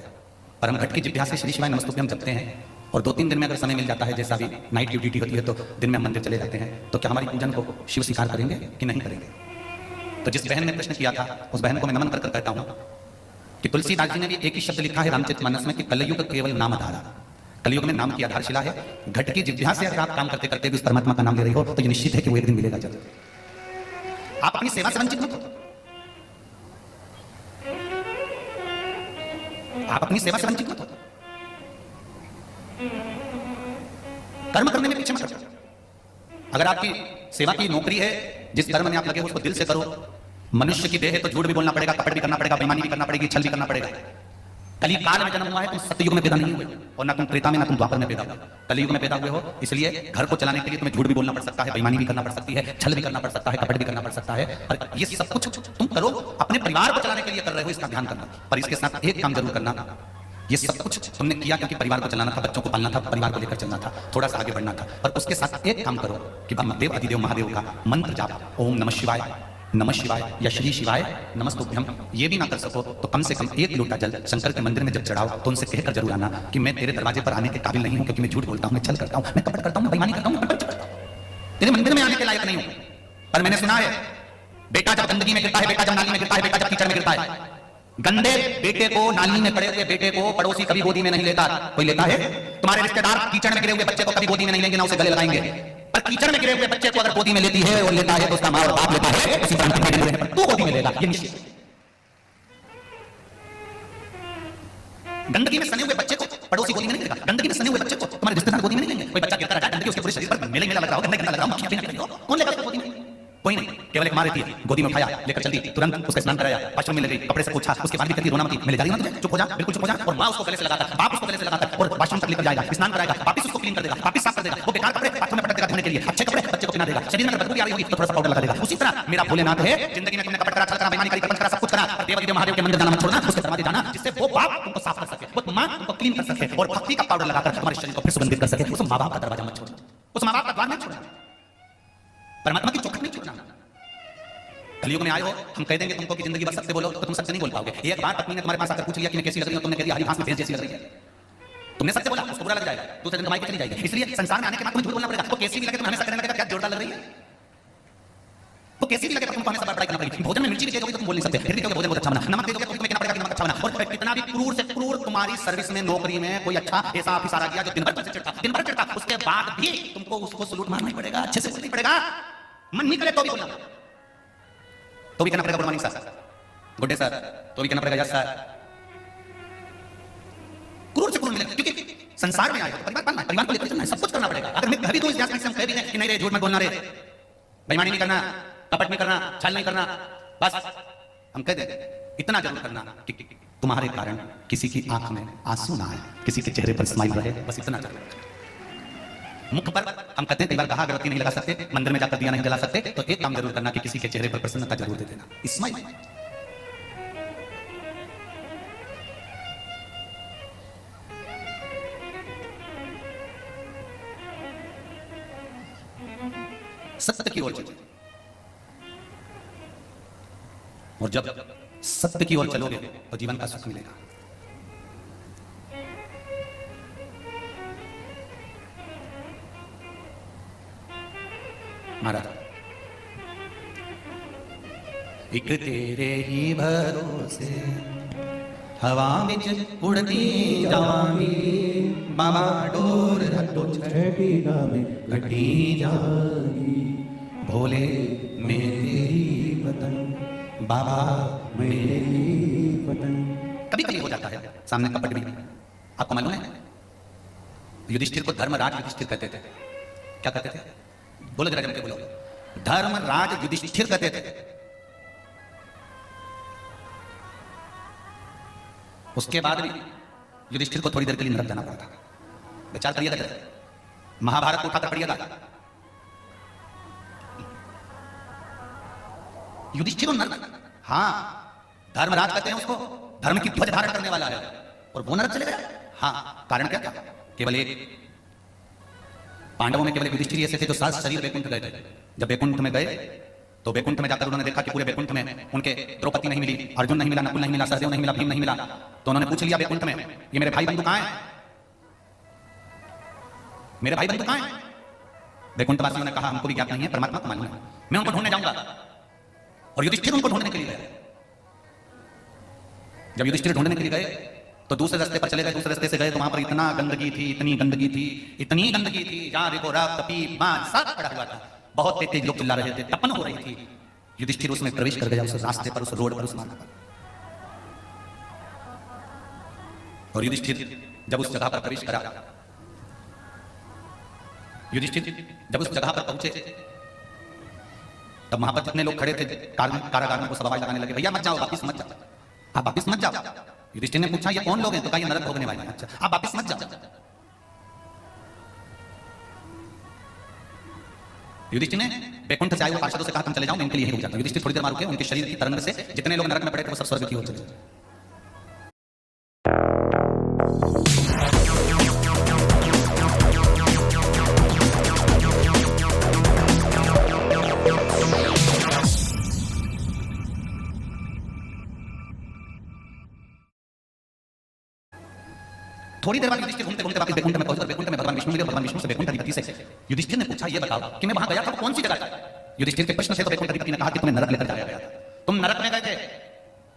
पर हम घट की जिभ्या से श्री शिवाय नमस्तुभ्यम जपते हैं। और 2-3 दिन में अगर समय मिल जाता है, जैसा भी नाइट की ड्यूटी होती है तो दिन में हम मंदिर चले जाते हैं। तो क्या हमारी पूजन को शिव स्वीकार करेंगे कि नहीं करेंगे? तो जिस बहन ने प्रश्न किया था उस बहन को मैं नमन कर कहता हूं कि तुलसीदास जी ने भी एक ही शब्द लिखा है रामचरितमानस में कि कलयुग केवल नाम आधारा। कलयुग में नाम की आधारशिला है। घट की जिभ्या से अगर आप काम करते करते भी उस परमात्मा का नाम ले रही हो तो ये निश्चित है कि वो एक दिन मिलेगा जब। आप अपनी सेवा से वंचित मत हो, आप अपनी सेवा से वंचित मत हो, कर्म करने में पीछे मत हटो। अगर आपकी सेवा की नौकरी है, जिस कर्म में आप लगे हो उसको दिल से करो। मनुष्य की देह है तो झूठ भी बोलना पड़ेगा, कपट भी करना पड़ेगा, बेईमानी भी करना पड़ेगी, छल भी करना पड़ेगा। कली काल में जन्म हुआ है, तुम सतयुग में पैदा नहीं हुए और ना तुम त्रेता में ना तुम द्वापर में पैदा हुए, कलयुग में पैदा हुए हो। इसलिए घर को चलाने के लिए तुम्हें झूठ भी बोलना पड़ सकता है, बेईमानी भी करना पड़ सकती है, छल भी करना पड़ सकता है, कपट भी करना पड़ सकता है। और ये सब कुछ तुम करो, अपने परिवार को चलाने के लिए कर रहे हो, इसका ध्यान करना। पर इसके साथ एक काम जरूर करना, ये सब कुछ तुमने किया क्योंकि परिवार को चलाना था, बच्चों को पालना था, परिवार को लेकर चलना था, थोड़ा सा आगे बढ़ना था। पर उसके साथ एक काम करो कि देव अधिदेव महादेव का मंत्र जाप, ओम नमः शिवाय, नमः शिवाय या श्री शिवाय नमस्तुभ्यम, ये भी ना कर सको तो कम से कम 1 लोटा जल शंकर के मंदिर में जब चढ़ाओ तो उनसे कहकर जरूर आना कि मैं तेरे दरवाजे पर आने के काबिल नहीं हूं, क्योंकि मैं झूठ बोलता हूं, मैं छल करता हूं, मैं कपट करता हूं, मैं बेईमानी करता हूं, मैं करता हूं, तेरे मंदिर में आने के लायक नहीं हूं। पर मैंने सुना है बेटा जब गंदगी में गिरता है, बेटा जब नाली में गिरता है, बेटा जब कीचड़ में गिरता है, गंदे बेटे को, नाली में पड़े हुए बेटे को पड़ोसी कभी गोदी में नहीं लेता। कोई लेता है? तुम्हारे रिश्तेदार कीचड़ में गिरे हुए बच्चे को कभी गोदी में नहीं लेंगे, ना उसे गले लगाएंगे। पर कीचड़ में गिरे हुए बच्चे को अगर गोदी में लेती है और लेता है तो उसका माँ और बाप लेता है, उसी तू गोदी में लेगा, ये निश्चित। गंदगी में सने हुए बच्चे को पड़ोसी गोदी में नहीं लेगा, गंदगी में सने हुए बच्चे को तुम्हारे रिश्तेदार गोदी में नहीं लेंगे। कोई बच्चा गिरता रहा, गंदगी उसके पूरे शरीर पर मेला मेला लग रहा हो, गंदा गंदा लग रहा हो, मक्खियां भी निकल रही हो, कौन लेगा उसको गोदी में? कोई नहीं। केवल एक माँ रहती है, गोदी में उठाया, लेकर चल दी, तुरंत उसका स्नान कराया, वॉशरूम में ले गई, कपड़े से पूछा, उसके बाद भी कहती रोना मत, मिले जा रही है, चुप हो जा, बिल्कुल चुप हो जा। और माँ उसको गले से लगाकर, बाप उसको गले से लगाकर और वॉशरूम तक लेकर जाएगा, स्नान कराएगा, वापस उसको क्लीन कर देगा, वापस साफ कर देगा। वो बेकार कपड़े बाथरूम में पटक देगा धोने के लिए, अच्छे कपड़े बच्चे को पहना देगा। शरीर में बदबू आ रही होगी तो थोड़ा सा पाउडर लगा देगा। उसी तरह मेरा भोलेनाथ है, जिंदगी में तुमने कपट करा, छल करा, बेईमानी करी, करा, सब कुछ करा, देव महादेव के मंदिर जाना मत छोड़ना, उसके दरवाजे जाना, जिससे वो बाप तुमको साफ कर सके, वो माँ तुमको क्लीन कर सके और भक्ति का पाउडर लगाकर तुम्हारे शरीर को फिर सुगंधित कर सके। उस माँ बाप का दरवाजा मत छोड़ना, उस माँ बाप का द्वार मत छोड़ना, परमात्मा की चौखट नहीं छोड़ना। कलयुग में आए हो, हम कह देंगे तुमको कि जिंदगी भर सत्य बोलो तो तुम सत्य नहीं बोल पाओगे। एक बार पत्नी ने तुम्हारे पास आकर पूछ लिया कि मैं कैसी लग रही हूं, तुमने कह दिया हरी घास में भैंस जैसी लग रही है, तुमने सत्य बोला, उसको बुरा लग जाएगा, दूसरे दिन कमाई के चली जाएगी। इसलिए संसार में आने के बाद तुम्हें झूठ बोलना पड़ेगा। वो कैसी भी लगे तुम्हें हमेशा कहने लगेगा क्या जोरदार लग रही है, वो कैसी भी लगे तो तुमको हमेशा बड़ाई करना पड़ेगी। भोजन में मिर्ची भी दे दोगे तो तुम बोल नहीं सकते, फिर भी कहोगे भोजन बहुत अच्छा बना, नमक दे दोगे तो तुम्हें कहना पड़ेगा कि नमक अच्छा बना। और कितना भी क्रूर से क्रूर तुम्हारी सर्विस में नौकरी में कोई अच्छा ऐसा ऑफिसर आ गया जो दिन भर चिढ़ता, उसके बाद भी तुमको उसको सलूट मारना ही पड़ेगा, अच्छे से बोलना पड़ेगा, मन नहीं करे तो भी बोलना, तो भी कहना पड़ेगा good morning sir, good day sir, तो भी कहना पड़ेगा यस सर। क्रूर से क्रूर मिलेगा, क्योंकि संसार में आए तो परिवार पालना, परिवार को लेकर चलना है, सब कुछ करना पड़ेगा। अगर मैं भी तो इस व्यास में हम कह भी दें कि नहीं रे झूठ मत बोलना रे, बेईमानी नहीं करना, कपट नहीं करना, छल नहीं करना, बस हम कह दें इतना जरूर करना कि तुम्हारे कारण किसी की आंख में आंसू ना आए, किसी के चेहरे पर स्माइल रहे, बस इतना जरूर। मुख पर हम कहते हैं कई बार कहा अगरबत्ती नहीं लगा सकते, मंदिर में जाकर दिया नहीं जला सकते, तो एक काम जरूर करना कि किसी के चेहरे पर प्रसन्नता जरूर दे देना, स्माइल। सत्य की ओर चलो, और जब सत्य की ओर चलोगे तो जीवन का सुख मिलेगा। महाराज एक तेरे ही भरोसे हवा में उड़ती जावी, बाबा डोर रखो छठी में कटी जावी, भोले मेरी वतन, बाबा मेरी वतन। कभी कभी हो जाता है सामने कपट भी। आपको मालूम है युधिष्ठिर को धर्मराज युधिष्ठिर कहते थे। क्या कहते थे? बोलो जरा जम के बोलो, धर्मराज युधिष्ठिर कहते थे। उसके बाद भी युधिष्ठिर को थोड़ी देर के लिए नरक जाना पड़ा था। विचार करिएगा जरा, महाभारत को उठाकर पढ़िएगा। युधिष्ठिर को नरक, हाँ धर्मराज कहते हैं उसको, धर्म की ध्वज धारण करने वाला है, और वो नरक चले गया। हाँ कारण क्या था? केवल एक, पांडवों में केवल युधिष्ठिर ऐसे थे जो सात शरीर वैकुंठ गए थे। जब वैकुंठ में गए तो वैकुंठ में जाकर उन्होंने देखा कि पूरे वैकुंठ में उनके द्रौपदी नहीं मिली, अर्जुन नहीं मिला, नकुल नहीं मिला, सहदेव नहीं मिला, भीम नहीं मिला। तो उन्होंने पूछ लिया वैकुंठ में, ये मेरे भाई बंधु कहां हैं? मेरे भाई बंधु कहां हैं? वैकुंठवासियों ने कहा हमको भी ज्ञात नहीं है, परमात्मा को मालूम है, मैं उनको ढूंढने जाऊंगा। और युधिष्ठिर उनको ढूंढने के लिए गए। जब युधिष्ठिर ढूंढने के लिए गए तो दूसरे रास्ते पर चले गए। दूसरे रास्ते से गए तो वहां पर इतना गंदगी थी, इतनी गंदगी थी, इतनी गंदगी थी, जहां देखो रात तपी बांध सब पड़ा हुआ था। बहुत तेज लोग चिल्ला रहे थे, तपन हो रही थी। युधिष्ठिर उसमें प्रवेश कर गया, उस रास्ते पर, उस रोड पर, उस मार्ग पर। और युधिष्ठिर जब उस जगह पर प्रवेश करा, युधिष्ठिर जब उस जगह पर पहुंचे, तब वहां पर जितने लोग खड़े थे कारागार में, वो सब आवाज लगाने लगे, भैया मत जाओ, वापिस मत जाओ, आप वापिस मत जाओ। युधिष्ठिर ने पूछा ये कौन लोग हैं? तो कहा ये नरक भोगने वाले हैं। अच्छा आप वापिस मत जाओ। युधिष्ठिर ने वैकुंठ से आए हुए पार्षदों से कहा तुम चले जाओ, मैं इनके लिए रुक जाता हूं। युधिष्ठिर थोड़ी देर मार रुके, उनके शरीर की तरंग से जितने लोग नरक में पड़े थे वो सब स्वर्ग की ओर चले। थोड़ी देर बाद युधिष्ठिर घूमते घूमते वापस वैकुंठ में पहुंचे। वैकुंठ में भगवान विष्णु मिले। भगवान विष्णु से वैकुंठ अधिपति से युधिष्ठिर ने पूछा ये बताओ कि मैं वहां गया था कौन सी जगह था? युधिष्ठिर के प्रश्न से तो वैकुंठ अधिपति ने कहा कि तुम्हें नरक लेकर जाया गया था, तुम नरक में गए थे।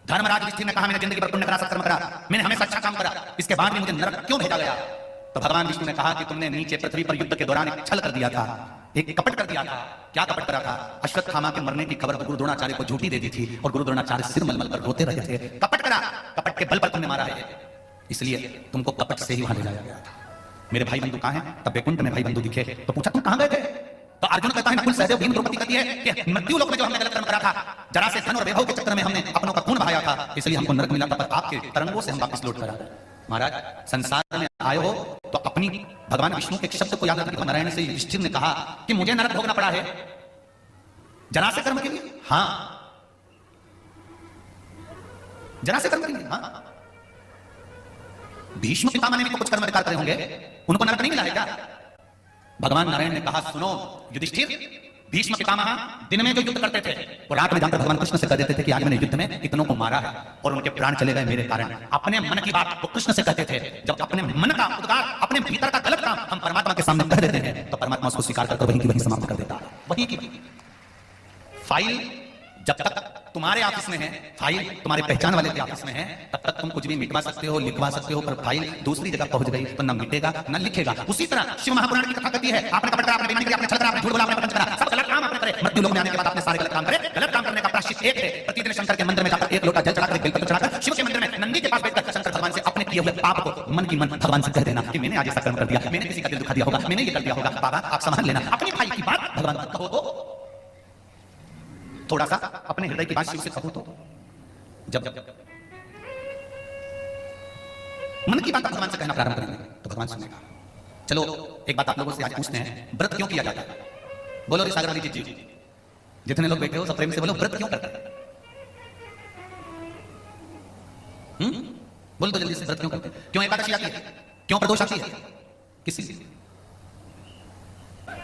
धर्मराज युधिष्ठिर ने कहा मैंने जिंदगी भर पुण्य करा, सत्कर्म करा, मैंने हमेशा अच्छा काम करा, इसके बाद भी मुझे नरक क्यों भेजा गया? तो भगवान विष्णु ने कहा कि तुमने नीचे पृथ्वी पर युद्ध के दौरान एक छल कर दिया था, एक कपट कर दिया था। क्या कपट करा था? अश्वत्थामा के मरने की खबर गुरु द्रोणाचार्य को झूठी दे दी थी और गुरु द्रोणाचार्य सिर मलमल कर रोते रहे थे। कपट करा, कपट के बल पर तुमने मारा है। इसलिए तुमको कपट से ही वहां ले जाया गया था। मेरे भाई बंधु कहाँ हैं? तब वैकुंठ में भाई बंधु दिखे तो पूछा तुम कहाँ गए थे? तो अर्जुन कहता है नकुल सहदेव भीम द्रौपदी कहती है कि मृत्यु लोक में जो हमने गलत कर्म करा था, जरा से धन और वैभव के चक्कर में हमने अपनों का खून बहाया था, इसलिए हमको नरक मिला था, पर आपके तरंगों से हम वापस लौट कर आ गए। महाराज, संसार में आए हो तो अपनी भगवान विष्णु के एक शब्द को याद रखिए। नारायण से युधिष्ठिर ने कहा कि मुझे नरक भोगना पड़ा है जरा से कर्म के लिए। हाँ, जरा से कर्म के लिए। हाँ, भीष्म पितामह ने भी तो कुछ कर्म अधिकार करे होंगे, उनको नरक नहीं मिला है क्या? भगवान नारायण ने कहा सुनो युधिष्ठिर, भीष्म पितामह दिन में जो युद्ध करते थे वो रात में जाकर भगवान कृष्ण से कह देते थे कि आज मैंने युद्ध में इतनों को मारा है और उनके प्राण चले गए मेरे कारण। अपने मन की बात वो कृष्ण से कहते थे। जब अपने मन का उद्गार, अपने भीतर का गलत काम हम परमात्मा के सामने कह देते हैं तो परमात्मा उसको स्वीकार करकर वहीं की वहीं समाप्त कर देता है। वहीं की फाइल जब तक तुम्हारे ऑफिस में है, फाइल तुम्हारे पहचान वाले के ऑफिस में है, तब तक तुम कुछ भी मिटवा सकते हो, लिखवा सकते हो, पर फाइल दूसरी जगह पहुंच गई तो न मिटेगा न लिखेगा। उसी तरह शिव महापुराण की कथा कहती है आपने कपट करा, आपने बेईमानी करी, आपने छल करा, आपने झूठ बोला, आपने पंच करा, सब गलत काम आपने करे, मृत्यु लोक में आने के बाद आपने सारे गलत काम करे। गलत काम करने का प्रायश्चित एक है, प्रतिदिन शंकर के मंदिर में जाकर एक लोटा जल चढ़ाकर, एक बेलपत्र चढ़ाकर, शिव के मंदिर में नंदी के पास बैठकर शंकर भगवान से अपने किए हुए पाप को मन की मन भगवान से कह देना कि मैंने आज ऐसा कर्म कर दिया, मैंने किसी का दिल दुखा दिया होगा, मैंने ये कर दिया होगा, बाबा आप संभाल लेना। अपनी भाई की बात भगवान तक कहो तो, थोड़ा सा अपने हृदय की बात शिव से कहो तो, जब मन की बात भगवान से कहना प्रारंभ करेंगे तो भगवान सुनेगा। चलो एक बात आप लोगों से आज पूछते हैं, व्रत क्यों किया जाता है? बोलो रे सागर वाली जी, जितने लोग बैठे हो सब प्रेम से बोलो, व्रत क्यों करते हैं? बोलो तो जल्दी से, व्रत क्यों करते हैं? क्यों एकादशी आती है? क्यों प्रदोष आती है? किसी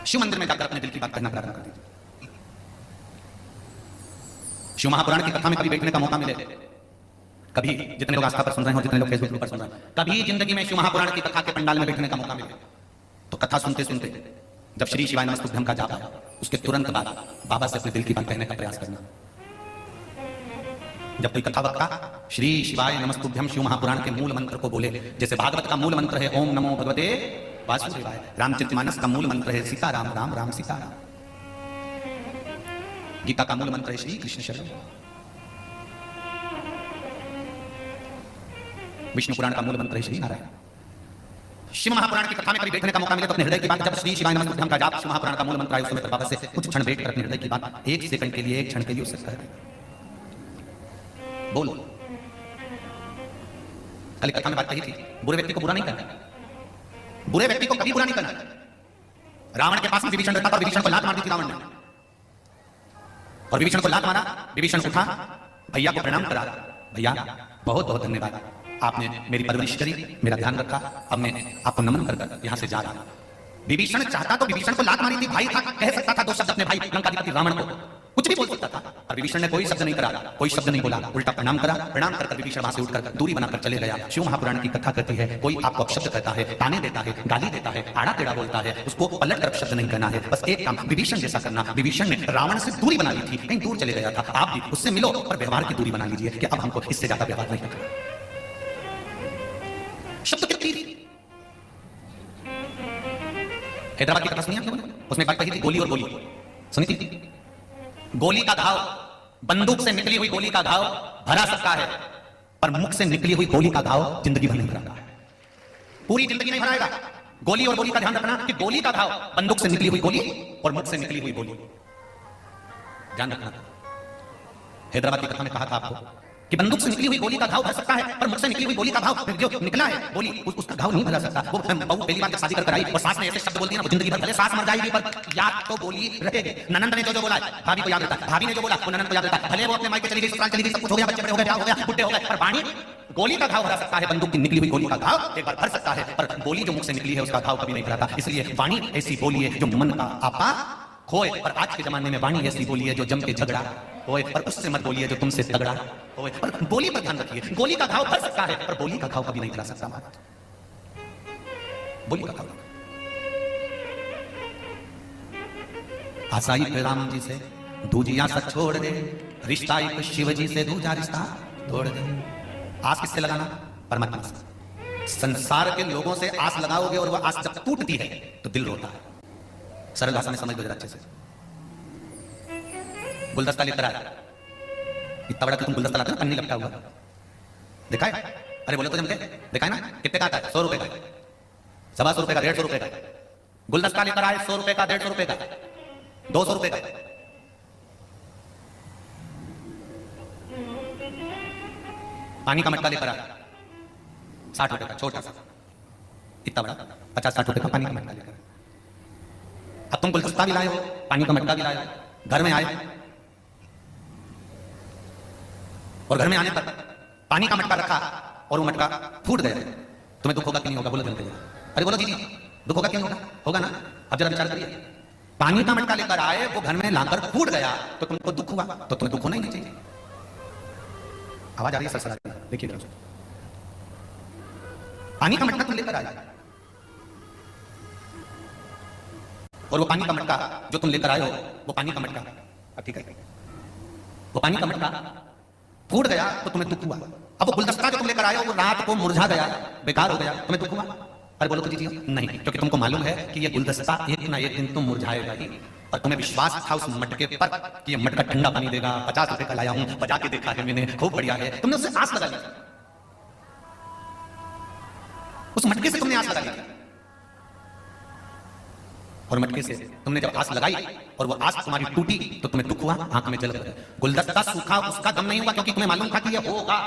शिव मंदिर में जाकर अपने दिल की बात करना प्रारंभ कर दीजिए। शिव महापुराण की कथा में कभी बैठने का मौका मिले, कभी जितने लोग आस्था पर सुन रहे हो, जितने लोग फेसबुक पर सुन रहे हैं, कभी जिंदगी में शिव महापुराण की कथा के पंडाल में बैठने का मौका मिले तो कथा सुनते सुनते जब श्री शिवाय नमस्तुभ्यं का जाप आया उसके तुरंत बाद बाबा से अपने दिल की बात कहने का प्रयास करना। जब कोई कथा वक्ता श्री शिवाय नमस्तुभ्यं शिव महापुराण के मूल मंत्र को बोले, जैसे भागवत का मूल मंत्र है ओम नमो भगवते वासुदेवाय, रामचरितमानस का मूल मंत्र है सीताराम राम राम सीताराम, गीता का मूल मंत्र है श्री कृष्ण शरण, विष्णु पुराण का मूल मंत्र है श्री नारायण। शिव महापुराण की कथा में कभी बैठने का मौका मिले तो अपने हृदय की बात, जब श्री शिवाय नमस्तुभ्यं का जाप शिव महापुराण का मूल मंत्र है, उस समय बाबा से कुछ क्षण बैठकर अपने हृदय की बात एक सेकंड के लिए, एक क्षण के लिए उससे कह बोलो। कल कथा में बात कही थी, बुरे व्यक्ति को बुरा नहीं करना, बुरे व्यक्ति को कभी बुरा नहीं करना। रावण के पास में विभीषण रहता था, विभीषण को लात मार दी थी रावण ने, और विभीषण को लात मारा, विभीषण उठा, भैया को प्रणाम करा, भैया बहुत बहुत धन्यवाद, आपने मेरी परवरिश करी, मेरा ध्यान रखा, अब मैं आपको नमन कर यहां से जा रहा हूं। विभीषण चाहता तो विभीषण को लात मारी थी, भाई था, कह सकता था दो शब्द अपने भाई लंकाधिपति रावण को, कुछ भी बोल सकता था, और विभीषण ने कोई शब्द नहीं करा, कोई शब्द नहीं बोला, उल्टा प्रणाम करा, प्रणाम कर विभीषण वहां से उठकर दूरी बनाकर चले गया। शिव महापुराण की कथा कहती है कोई आपको अपशब्द कहता है, ताने देता है, गाली देता है, आड़ा टेढ़ा बोलता है, उसको पलट कर शब्द नहीं कहना है, बस एक काम विभीषण जैसा करना। विभीषण ने रावण से दूरी बना ली थी, कहीं दूर चले गया था, आप भी उससे मिलो और व्यवहार की दूरी बना लीजिए कि अब हमको इससे ज्यादा व्यवहार नहीं करना। शब्द कितनी थी? हैदराबाद की कथा सुनी आपने? उसमें बात कही थी गोली और गोली, सुनी थी? गोली का घाव, बंदूक से निकली हुई गोली का घाव भरा सकता है, पर मुख से निकली हुई गोली का घाव जिंदगी भर नहीं भराता है, पूरी जिंदगी नहीं भराएगा। गोली और गोली का ध्यान रखना कि गोली का घाव बंदूक से निकली हुई गोली और मुख से निकली हुई गोली, ध्यान रखना। हैदराबाद की कथा में कहा था आपको कि बंदूक से निकली हुई गोली का घाव भर सकता है, पर मुख से निकली हुई गोली का घाव जो निकला है गोली उसका घाव नहीं भरा सकता। वो बहू पहली बार शादी कर आई और सास ने ऐसे शब्द बोल दिया, वो जिंदगी भर भले सास मर जाएगी पर याद तो गोली रहेगी। ननंद ने जो बोला भाभी को याद रहता है, भाभी ने जो बोला वो ननंद को याद रहता है, भले वो अपने मायके चली गई, ससुराल चली गई, सब कुछ हो गया, बच्चे बड़े हो गए, ब्याह हो गया, बुढ़े हो गए, पर वाणी गोली का घाव भरा सकता है, बंदूक की निकली हुई गोली का घाव एक बार भर सकता है, पर गोली जो मुख से निकली है उसका घाव कभी नहीं भराता। इसलिए वाणी ऐसी बोली है जो मन का आपा खोए, पर आज के जमाने में वाणी ऐसी बोली है जो जम के झगड़ा होए, पर उससे मत बोलिए जो तुमसे तगड़ा होए। पर बोली पर ध्यान रखिए, गोली का घाव भर सकता है पर बोली का घाव कभी नहीं भरा सकता। बोली का घाव आसाई राम जी से दूजिया सच छोड़ दे, रिश्ता एक शिव जी से दूजा रिश्ता तोड़ दे। आस किससे लगाना? परमात्मा से। संसार के लोगों से आस लगाओगे और वह आस जब टूटती है तो दिल रोता है। सरल भाषा में समझ लो जरा अच्छे से। गुलदस्ता लेकर आया, इतना बड़ा कि तुम गुलदस्ता लाते ना पन्नी लपटा हुआ, देखा है? अरे बोलो तो जमके, दिखाए ना कितने का आता है? 100 रुपए का, 125 रुपए का, 150 रुपए का। गुलदस्ता लेकर आए 100 रुपए का, 150 रुपए का, 200 रुपए का। पानी का मटका लेकर आए 60 रुपए का, छोटा सा, इतना बड़ा 50-60 रुपए का पानी का मटका लेकर। अब तुम गुलदस्ता भी लाए हो, पानी का मटका भी लाए हो, घर में आए और घर में आने पर पानी का मटका रखा और वो मटका फूट गया, तुम्हें दुख होगा कि नहीं होगा? बोलो जल्दी। अरे बोलो जी, दुख होगा कि नहीं होगा? होगा ना? अब जरा विचार करिए, पानी का मटका लेकर आए, वो घर में लाकर फूट गया, तो तुमको दुख हुआ? तो तुम्हें दुख होना ही नहीं चाहिए। आवाज आ रही है सरसरा? देखिए पानी का मटका तुम लेकर आए और वो पानी का मटका जो तुम लेकर आए हो, वो पानी का मटका, अब ठीक है, वो पानी का मटका फूट गया तो तुम्हें दुख हुआ। अब वो गुलदस्ता जो तुम लेकर आए हो वो रात को मुरझा गया, बेकार हो गया, तुम्हें दुख हुआ? अरे बोलो तो जी नहीं, क्योंकि तुमको मालूम है कि ये गुलदस्ता एक ना एक दिन तुम मुरझाएगा ही, और तुम्हें विश्वास था उस मटके पर कि ये मटका ठंडा पानी देगा। 50 रुपए का लाया हूं, बजा के देखा है मैंने, खूब बढ़िया है, तुमने उससे आस लगा ली, उस मटके से तुमने आस लगा ली, और मटके से तुमने जब आस लगाई और वो आस तुम्हारी टूटी तो तुम्हें दुख हुआ, आंख में जल गया। गुलदस्ता सूखा, उसका गम नहीं हुआ क्योंकि तुम्हें मालूम था कि ये होगा।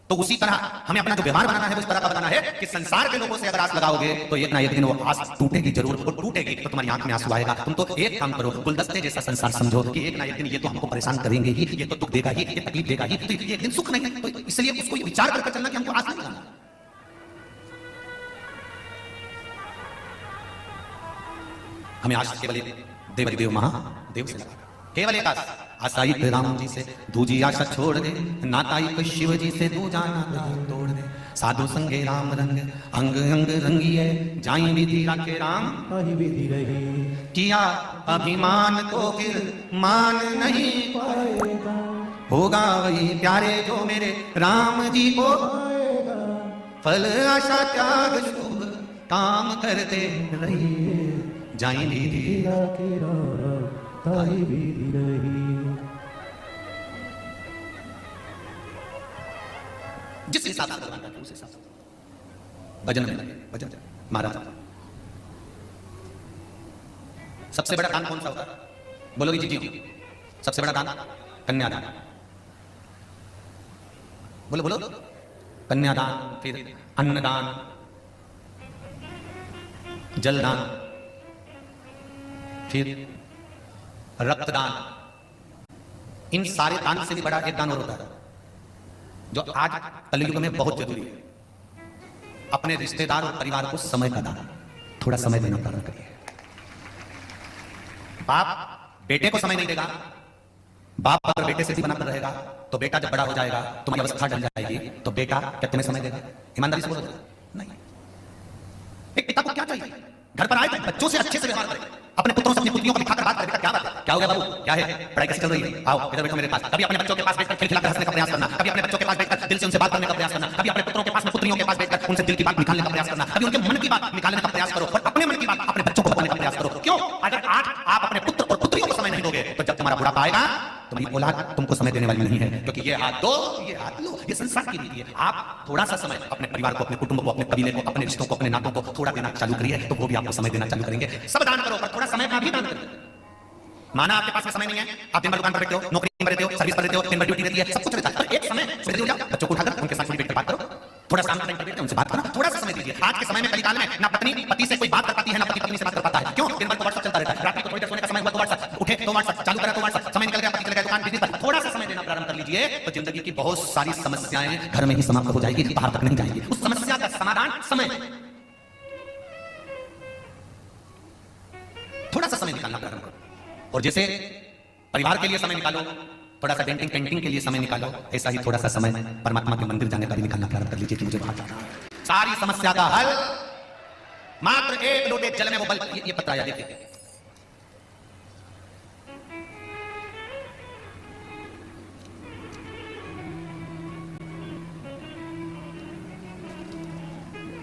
तो उसी तरह हमें अपना जो व्यवहार बनाना है वो इस तरह का बनाना है कि संसार के लोगों से अगर आस लगाओगे तो एक ना एक दिन वो आस टूटेगी जरूर, और टूटेगी तो तुम्हारी आंख में आंसू आएगा। तुम तो एक काम करो, गुलदस्ते जैसा संसार समझो कि एक ना एक दिन ये तो हमको परेशान करेंगे ही, ये तो दुख देगा ही, ये तकलीफ देगा ही, तो ये एक दिन सुख नहीं, तो इसलिए उसको विचार करके चलना कि हमको आस नहीं लगाना। हमें आस केवल देव देव महादेव से लगा, केवल एक आशाई राम जी से दूजी आशा छोड़ दे, नाताई शिव जी से दूजा नाता तोड़ दे। साधु संगे राम रंग अंग अंग रंगिए, जाई विधि राखे राम विधि रही। किया अभिमान तो फिर मान नहीं पाएगा, होगा वही प्यारे जो मेरे राम जी को पाएगा। फल आशा त्याग शुभ काम करते रहिए, जाई विधि राखे राम विधि रही। जिस हिसाब से भगवान का उस हिसाब से भजन में लगे, भजन महाराज। सबसे बड़ा दान कौन सा होता है? बोलोगी जी जी, सबसे बड़ा दान कन्यादान। बोलो बोलो, कन्यादान, फिर अन्नदान, जलदान, फिर रक्तदान। इन सारे दान से भी बड़ा एक दान और होता है जो आज कलयुग में बहुत जरूरी है, अपने रिश्तेदार और परिवार को समय का दान। थोड़ा समय देना प्रारंभ करिए। बाप बेटे को समय नहीं देगा, बाप अगर बेटे से भी बना कर रहेगा तो बेटा जब बड़ा हो जाएगा, तुम्हारी अवस्था डल जाएगी, तो बेटा क्या तुम्हें समय देगा? ईमानदारी से बोलो नहीं। एक पिता को क्या चाहिए? घर पर आए तो बच्चों से अच्छे से व्यवहार करें, अपने पुत्रों से अपनी पुत्रियों को दिखाकर बात करें, बेटा क्या बात है, क्या हो गया बाबू, क्या है, पढ़ाई कैसे चल रही है, आओ इधर बैठो मेरे पास। कभी अपने बच्चों के पास बैठकर खिलखिलाकर हंसने का प्रयास करना, कभी अपने बच्चों के पास बैठकर दिल से उनसे बात करने का प्रयास करना, कभी अपने पुत्रों के पास में पुत्रियों के पास बैठकर उनसे दिल की बात निकालने का प्रयास करना, कभी उनके मन की बात निकालने का प्रयास करो, और अपने मन की बात अपने बच्चों को बताने का प्रयास करो। क्यों? अगर आज आप अपने पुत्र और पुत्रियों को समय नहीं दोगे तो जब तुम्हारा बुढ़ापा आएगा तुम्हारी औलाद तुमको समय देने वाली नहीं है, क्योंकि ये हाथ दो ये हाथ लो, ये संसार की रीति है। आप थोड़ा सा समय अपने परिवार को, अपने कुटुंब को, अपने कबीले को, अपने रिश्तों को, अपने नातों को थोड़ा देना चालू करिए, तो वो भी आपको समय देना चालू करेंगे। सब दान करो पर थोड़ा समय का भी दान करिए। माना आपके पास में समय नहीं है, आप दिन भर दुकान पर बैठते हो, नौकरी में रहते हो, सर्विस पर रहते हो, दिन भर ड्यूटी रहती है, सब कुछ रहता है, एक समय सुबह उठ जाओ, बच्चों को उठाकर उनके साथ थोड़ी बैठकर बात करो, थोड़ा शाम टाइम पर बैठकर उनसे बात करो, थोड़ा सा समय दीजिए। आज के समय में कलिकाल में ना पत्नी पति से कोई बात कर पाती है, ना पति पत्नी से बात कर पाता है। क्यों? दिन भर तो व्हाट्सएप चलता रहता है, रात को थोड़ी देर सोने का समय हुआ तो व्हाट्सएप, उठे तो व्हाट्सएप चालू करा तो व्हाट्सएप, समय निकल गया, पति चले गया दुकान, बिजनेस पर। थोड़ा सा समय देना प्रारंभ कर लीजिए तो जिंदगी की बहुत सारी समस्याएं घर में ही समाप्त हो जाएगी, बाहर तक नहीं जाएगी। उस समस्या का समाधान समय, थोड़ा सा समय निकालना प्रारंभ करो। और जैसे परिवार के लिए समय निकालो, थोड़ा सा डेंटिंग पेंटिंग के लिए समय निकालो, ऐसा ही थोड़ा सा समय परमात्मा के मंदिर जाने का भी निकालना प्रारंभ कर लीजिए कि मुझे वहां जाना है। सारी समस्या का हल मात्र एक लोटे जल में वो बल। ये पता है, देखिए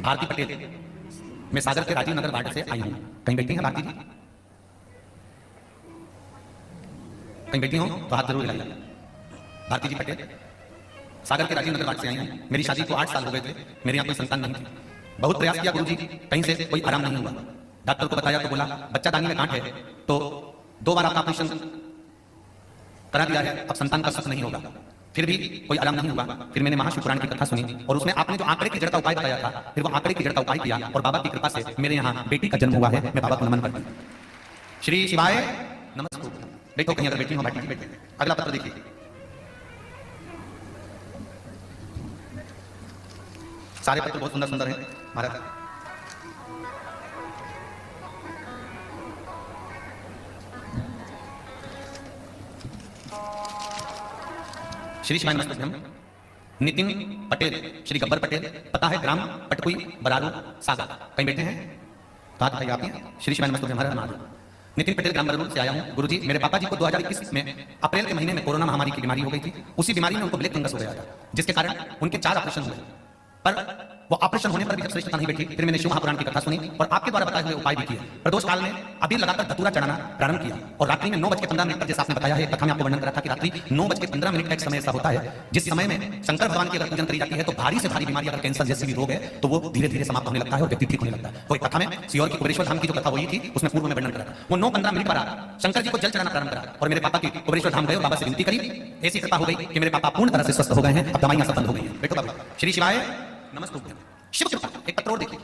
भारती पटेल, मैं सागर के राजीव नगर वार्ड से आई हूं। कहीं बैठी हैं भारती जी? कहीं बैठी हो तो हाथ जरूर हिलाइए। भारती जी पटेल सागर के राजीव नगर वार्ड से आई हूँ। मेरी शादी को 8 साल हो गए थे, मेरे यहाँ कोई संतान नहीं थी। बहुत प्रयास किया गुरुजी, कहीं से कोई आराम नहीं हुआ। डॉक्टर को बताया तो बोला बच्चा दानी में गांठ है, तो 2 बार आपका ऑपरेशन करा दिया है, अब संतान का सुख नहीं होगा। फिर भी कोई आराम नहीं हुआ। फिर मैंने महाशिव पुराण की कथा सुनी और उसमें आपने जो आंकड़े की जड़ का उपाय बताया था, फिर वो आंकड़े की जड़ का उपाय किया और बाबा की कृपा से मेरे यहाँ बेटी का जन्म हुआ है। मैं बाबा को नमन करता हूँ। श्री शिवाय नमस्ते। देखो कहीं अगर बेटी हो बैठी बैठे। अगला पत्र देखिए। सारे पत्र बहुत सुंदर सुंदर हैं महाराज। श्री शिवाय नमस्तुभ्यम। नितिन पटेल, श्री गब्बर पटेल, पता है ग्राम पटकुई बरारू सागर। कहीं बैठे हैं? बात बताइए आप ही। श्री शिवाय नमस्तुभ्यम। हर महादेव। नितिन पटेल ग्राम बरारू से आया हूँ। गुरुजी, मेरे पापा जी को 2021 में अप्रैल के महीने में कोरोना महामारी की बीमारी हो गई थी। उसी बीमारी में उनको ब्लैक फंगस हो गया था, जिसके कारण उनके 4 ऑपरेशन हुए। पर वो ऑपरेशन होने पर भी जब श्रेष्ठता नहीं बैठी, फिर मैंने शिव महापुराण की कथा सुनी और आपके द्वारा बताए हुए उपाय भी किए। प्रदोष काल में अबीर लगाकर धतूरा चढ़ाना प्रारंभ किया और रात्रि में 9:15 पर, जैसा आपने बताया है कथा में आपको वर्णन करा था कि रात्रि 9:15 का एक समय ऐसा होता है जिस समय में शंकर भगवान की अगर पूजन करी जाती है तो भारी से भारी बीमारी, अगर कैंसर जैसी भी रोग है, तो वो धीरे धीरे समाप्त होने लगता है और व्यक्ति ठीक होने लगता है। तो एक कथा में सियोर की कुबेरेश्वर धाम की जो कथा हुई थी, उसमें पूर्व में वर्णन करा था। वो 9:15 पर शंकर जी को जल चढ़ाना प्रारंभ करा और मेरे पापा की कुबेरेश्वर धाम गए और बाबा से विनती करी। ऐसी कृपा हो गई कि मेरे पापा पूर्ण तरह से स्वस्थ हो गए हैं। अब दवाइयां सब बंद हो गई हैं। बैठो बाबा। श्री शिवाय नमस्ते। शिव कृपा। एक पत्र और देखिए।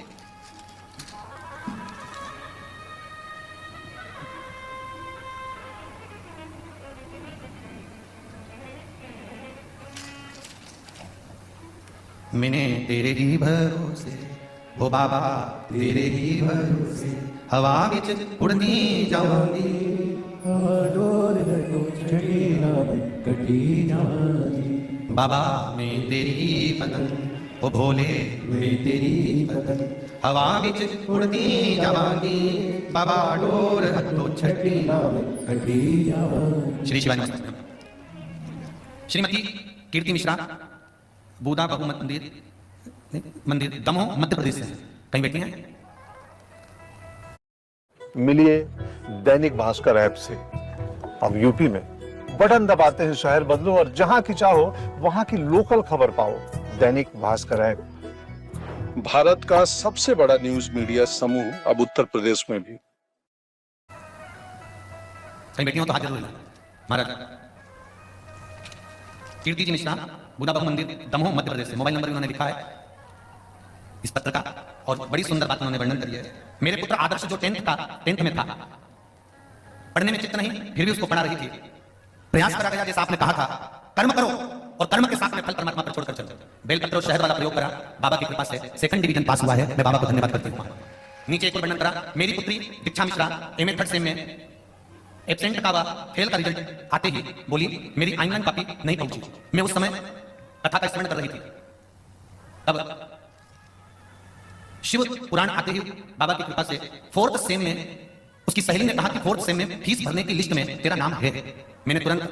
मैंने तेरे ही भरोसे, ओ बाबा तेरे ही भरोसे, हवा विच उड़नी जाऊंगी, बाबा मैं तेरी पतंग, ओ भोले मैं तेरी पतंग, हवा विच उड़ती जावांगी, बाबा डोर हथो छठी कटी जावांगी। श्री शिवाय नमस्ते। श्रीमती कीर्ति मिश्रा, बूदा बहु मंदिर दमोह मध्य प्रदेश से कहीं बैठी हैं? मिलिए दैनिक भास्कर ऐप से। अब यूपी में बटन दबाते हैं शहर बदलो और जहां की चाहो वहां की लोकल खबर पाओ। दैनिक भास्कर ऐप। भारत का सबसे बड़ा न्यूज मीडिया समूह अब उत्तर प्रदेश में भी। कहीं बैठी हो तो हाथ जरूर हिलाओ। महाराज कीर्ति जी मिश्रा, बुधा बहु मंदिर दमोह मध्य प्रदेश से। मोबाइल नंबर भी उन्होंने लिखा है इस पत्र का और बड़ी सुंदर बात उन्होंने वर्णन करी है। मेरे पुत्र आदर्श जो 10th में था, पढ़ने में चित्त नहीं, फिर भी उसको पढ़ा रही थी। प्रयास करा गया जैसा आपने कहा था, कर्म करो और कर्म के साथ में फल परमात्मा पर छोड़कर चलो। बेलपत्र और शहद वाला प्रयोग करा, बाबा की कृपा से 2nd डिवीजन पास हुआ है। मैं बाबा को धन्यवाद करती हूँ। नीचे एक और वर्णन करा, मेरी पुत्री दीक्षा मिश्रा MA 3rd सेम में एब्सेंट का फेल का रिजल्ट आते ही बोली मेरी ऑनलाइन कॉपी नहीं पहुंची। मैं उस समय कथा का स्मरण कर रही थी। तब शिव पुराण आते ही बाबा की कृपा से 4th सेम में उसकी सहेली ने कहा कि 4th सेम में फीस भरने की लिस्ट में तेरा नाम है। मैंने तुरंत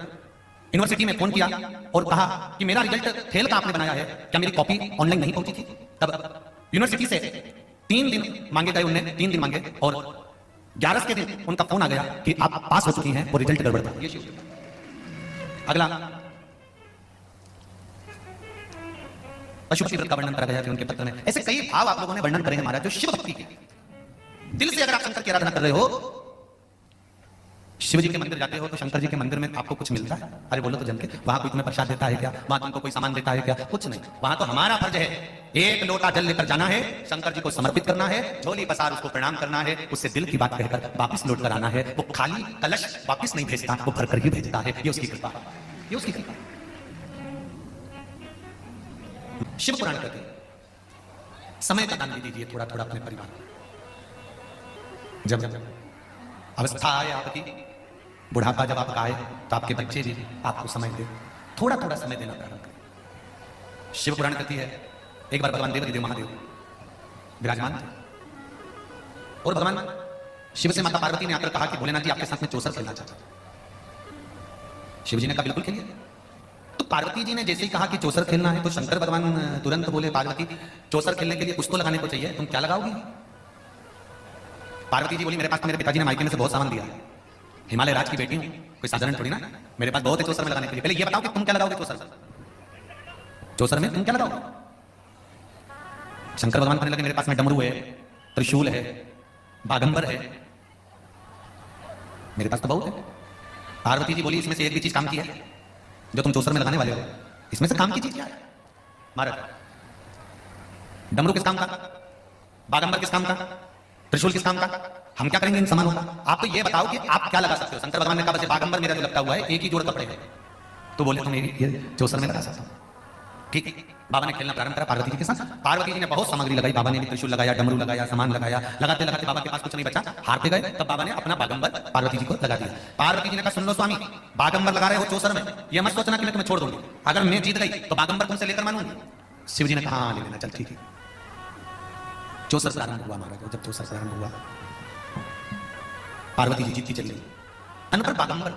यूनिवर्सिटी में फोन किया और कहा कि मेरा रिजल्ट फेल का आपने बनाया है, क्या मेरी कॉपी ऑनलाइन नहीं पहुंची थी? तब यूनिवर्सिटी से 3 दिन मांगे गए, उन्होंने 3 दिन मांगे और 11 के दिन उनका फोन आ गया कि आप पास हो चुकी हैं और रिजल्ट गड़बड़ था। अगला पशुपति व्रत का वर्णन करा गया उनके पत्र में। ऐसे कई भाव आप लोगों ने वर्णन करे हैं महाराज, जो शिव भक्ति के दिल से अगर आप शंकर की आराधना कर रहे हो, शिव जी के मंदिर जाते हो तो शंकर जी के मंदिर में आपको कुछ मिलता है? अरे बोलो तो जम के, वहां कोई तुम्हें प्रसाद देता है क्या? वहां तुमको कोई सामान देता है क्या? कुछ नहीं। वहां तो हमारा फर्ज है, 1 लोटा जल लेकर जाना है, शंकर जी को समर्पित करना है, झोली पसार उसको प्रणाम करना है, उससे दिल की बात कहकर वापिस लौट कर आना है। वो खाली कलश वापिस नहीं भेजता, वो भर कर ही भेजता है। ये उसकी कृपा, ये उसकी कृपा। शिव पुराण कहते हैं समय का दान भी दीजिए थोड़ा थोड़ा अपने परिवार को। जब अवस्था आए आपकी, बुढ़ापा जब आपका आए, तो आपके बच्चे भी आपको समय दे, थोड़ा थोड़ा समय देना प्रारंभ करें। शिव पुराण कहती है एक बार भगवान देव महादेव विराजमान थे और भगवान शिव से माता पार्वती ने आकर कहा कि भोलेनाथ जी आपके साथ में चौसर खेलना चाहते हैं। शिव जी ने कहा बिल्कुल खेलिए। तो पार्वती जी ने जैसे ही कहा कि चौसर खेलना है, तो शंकर भगवान तुरंत बोले पार्वती चौसर खेलने के लिए कुछ तो लगाने को चाहिए, तुम क्या लगाओगी? पार्वती जी बोली मेरे पास तो मेरे पिताजी ने मायके में से बहुत सामान दिया है, हिमालय राज की बेटी हूं, कोई साधारण थोड़ी ना, मेरे पास बहुत है चौसर में लगाने के लिए। पहले ये बताओ कि तुम क्या लगाओगे चौसर? चौसर में तुम क्या लगाओ? शंकर भगवान कहने लगे मेरे पास में डमरू है, त्रिशूल है, बागंबर है, मेरे पास तो बहुत है। पार्वती जी बोली इसमें से एक भी चीज काम की है जो तुम चौसर में लगाने वाले हो? इसमें से काम की चीज क्या है? महाराज, डमरू किस काम का, बागंबर किस काम का, त्रिशूल किस काम का? हम क्या करेंगे इन सामानों का? आप तो ये बताओ कि आप क्या लगा सकते हो? शंकर भगवान ने कहा बस बागंबर मेरा जो लगता हुआ है एक ही जोड़ कपड़े है, तो बोले तुम ये चौसर में लगा सकता हूं। ठीक, बाबा ने खेलना प्रारंभ करा पार्वती जी के साथ। पार्वती जी ने बहुत सामग्री लगाई, बाबा ने भी त्रिशूल लगाया, डमरू लगाया, सामान लगाया। लगाते लगाते बाबा के पास कुछ नहीं बचा, हारते गए। तब बाबा ने अपना बागंबर पार्वती जी को लगा दिया। पार्वती जी ने कहा सुन लो स्वामी, बागंबर लगा रहे हो चौसर में, ये मत सोचना कि मैं तुम्हें छोड़ दूंगी। अगर मैं जीत गई तो बागंबर तुमसे लेकर मानूंगी। शिव जी ने कहा हाँ ले लेना, चल ठीक है। चौसर प्रारंभ हुआ महाराज। जब चौसर प्रारंभ हुआ, पार्वती जी जीतती चली गई। तन पर बागंबर,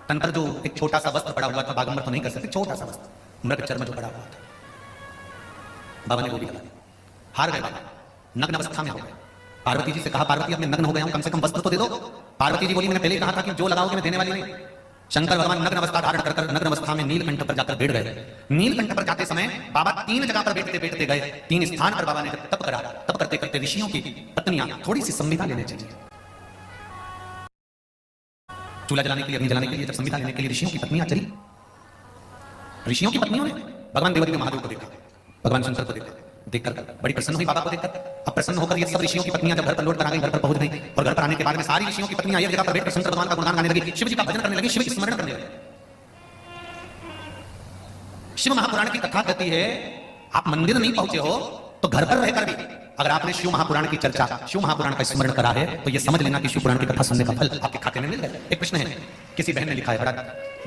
तन पर जो एक छोटा सा वस्त्र पड़ा हुआ था, बागंबर तो नहीं कर सकते, छोटा सा वस्त्र, मृग चर्म जो पड़ा हुआ था, बाबा ने वो भी लगा दिया। हार गए बाबा, नग्न अवस्था में हो गए। पार्वती जी से कहा पार्वती अब मैं नग्न हो गया हूं, कम से कम वस्त्र तो दे दो। पार्वती जी बोली मैंने पहले कहा था कि जो लगाओगे मैं देने वाली नहीं। शंकर भगवान नग्न अवस्था धारण कर नग्न अवस्था में नीलकंठ पर जाकर बैठ गए। नीलकंठ पर जाते समय बाबा 3 जगह पर बैठते बैठते गए। 3 स्थान पर बाबा ने जब तप करा, तप करते करते ऋषियों की पत्नियां थोड़ी सी संविदा लेने चली। चूल्हा जलाने के लिए, अग्नि जलाने के लिए जब संविदा लेने के लिए ऋषियों की पत्नियां चली, ऋषियों की पत्नियों ने भगवान देवादिदेव महादेव को देखा, भगवान शंकर को देखा। देखकर बड़ी प्रसन्न हुई बाबा को देखकर। अब प्रसन्न होकर ये सब ऋषियों की पत्नियां जब घर पर लौट कर आ गई, घर पर पहुंच गई, और घर पर आने के बाद में सारी ऋषियों की पत्नियां एक जगह पर बैठकर शंकर भगवान का गुणगान गाने लगी, शिव जी का भजन करने लगी, शिव स्मरण करने लगी। शिव महापुराण की कथा कहती है आप मंदिर नहीं पहुंचे हो तो घर पर रहकर भी अगर आपने शिव महापुराण की चर्चा, शिव महापुराण का स्मरण करा है तो ये समझ लेना कि शिव पुराण की कथा सुनने का फल आपके खाते में मिल गया। एक प्रश्न है, किसी बहन ने लिखा है,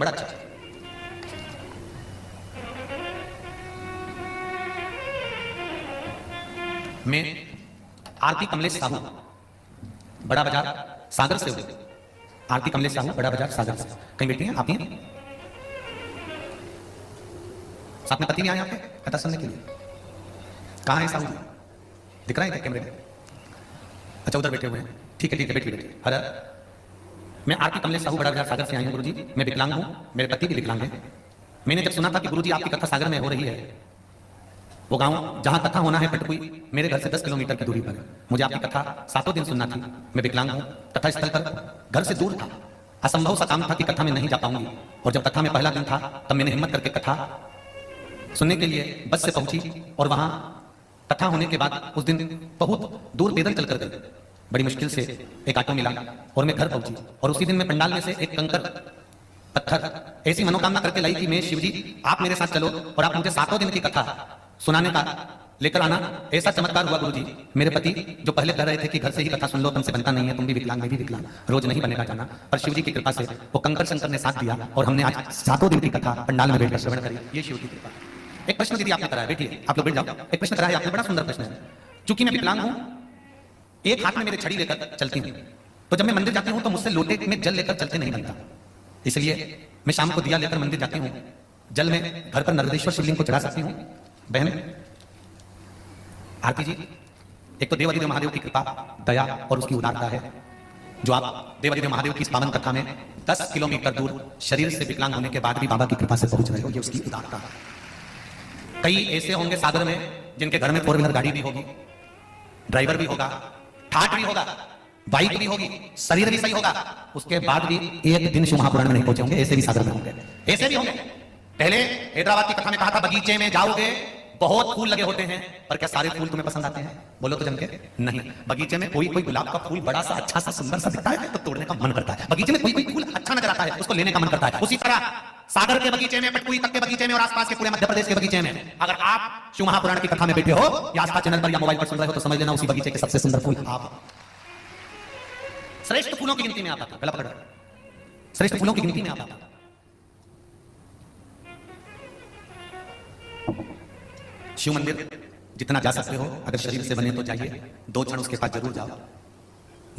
बड़ा अच्छा। मैं आरती कमलेश साहू, बड़ा बाजार सागर से हुई। आरती कमलेश साहू, बड़ा बाजार सागर से। कहीं बैठी हैं आप? हैं साथ में पति भी आए आपके कथा सुनने के लिए? कहाँ है साहू जी? दिख रहा है क्या कैमरे में? अच्छा उधर बैठे हुए हैं, ठीक है ठीक है, बैठिए। अरे मैं आरती कमलेश साहू, बड़ा बाजार सागर से आई हूँ गुरुजी। मैं विकलांग हूँ, मेरे पति भी विकलांग है। मैंने जब सुना था कि गुरुजी आपकी कथा सागर में हो रही है, वो गांव जहां कथा होना है पटकुई मेरे घर से 10 किलोमीटर की दूरी पर है। मुझे आपकी कथा 7 दिन सुनना थी। मैं विकलांग हूं, कथा स्थल पर घर से दूर था, असंभव सा काम था कि कथा में नहीं जा पाऊंगी। और जब कथा में पहला दिन था तब मैंने हिम्मत करके कथा सुनने के लिए बस से पहुंची, और वहां कथा होने के बाद उस दिन बहुत दूर पैदल चलकर गई। बड़ी मुश्किल से एक ऑटो मिला और मैं घर पहुंची। और उसी दिन मैं पंडाल में से एक कंकर पत्थर ऐसी मनोकामना करके लाई कि मैं शिव जी आप मेरे साथ चलो और आप मुझे 7 दिन की कथा सुनाने का लेकर आना। ऐसा चमत्कार हुआ गुरुजी। मेरे पति जो पहले कह रहे थे कि घर से ही कथा सुन लो, तुमसे बनता नहीं है, तुम भी विकलांग, मैं भी विकलांग, रोज नहीं बनेगा जाना, पर शिव जी की कृपा से वो कंकर शंकर ने साथ दिया और हमने आज 7 दिन की कथा पंडाल में बैठकर श्रवण करी। ये शिव की कृपा। एक प्रश्न दीदी आपने कराया, बैठिए आप लोग बैठ जाओ। एक प्रश्न कराया आपने, बड़ा सुंदर प्रश्न है। चूंकि मैं विकलांग हूं, एक हाथ में मेरे छड़ी लेकर चलती हूँ, तो जब मैं मंदिर जाती हूँ तो मुझसे लोटे में जल लेकर चलते नहीं बनता, इसलिए मैं शाम को दिया लेकर मंदिर जाती हूँ। जल में घर पर नर्मदेश्वर शिवलिंग को चढ़ा सकती हूँ। बहन आरती जी, एक तो देवादिदेव महादेव की कृपा, दया और उसकी उदारता है जो आप देवादिदेव महादेव की इस पावन कथा में 10 किलोमीटर दूर शरीर से विकलांग होने के बाद भी बाबा की कृपा से पहुंच रहे हो, ये उसकी उदारता है। कई ऐसे होंगे सागर में जिनके घर में 4 व्हीलर गाड़ी भी होगी, ड्राइवर भी होगा, ठाट भी होगा, बाइक भी होगी, शरीर भी सही होगा, उसके बाद भी एक दिन शिव महापुराण में नहीं पहुंचे होंगे। ऐसे भी सागर में होंगे, ऐसे भी होंगे। पहले हैदराबाद की कथा में कहा था बगीचे में जाओगे बहुत फूल लगे होते हैं, पर क्या सारे फूल तुम्हें पसंद आते हैं? बोलो तो जम के नहीं। बगीचे में कोई कोई गुलाब का फूल बड़ा सा अच्छा सा सुंदर सा दिखता है तो तोड़ने का मन करता है। बगीचे में कोई कोई फूल अच्छा नजर आता है, उसको लेने का मन करता है। उसी तरह सागर के बगीचे में, पटकुई तक के बगीचे में और आसपास के पूरे मध्य प्रदेश के बगीचे में अगर आप शिव महापुराण की कथा में बैठे हो या आस्था चैनल पर या मोबाइल पर सुन रहे हो तो समझ लेना उसी बगीचे के सबसे सुंदर फूल आप। श्रेष्ठ फूलों की गिनती में आता था, गला पकड़, श्रेष्ठ फूलों की गिनती में आता था। शिव मंदिर जितना जा सकते हो, अगर शरीर से बने तो जाइए, 2 क्षण उसके पास जरूर जाओ।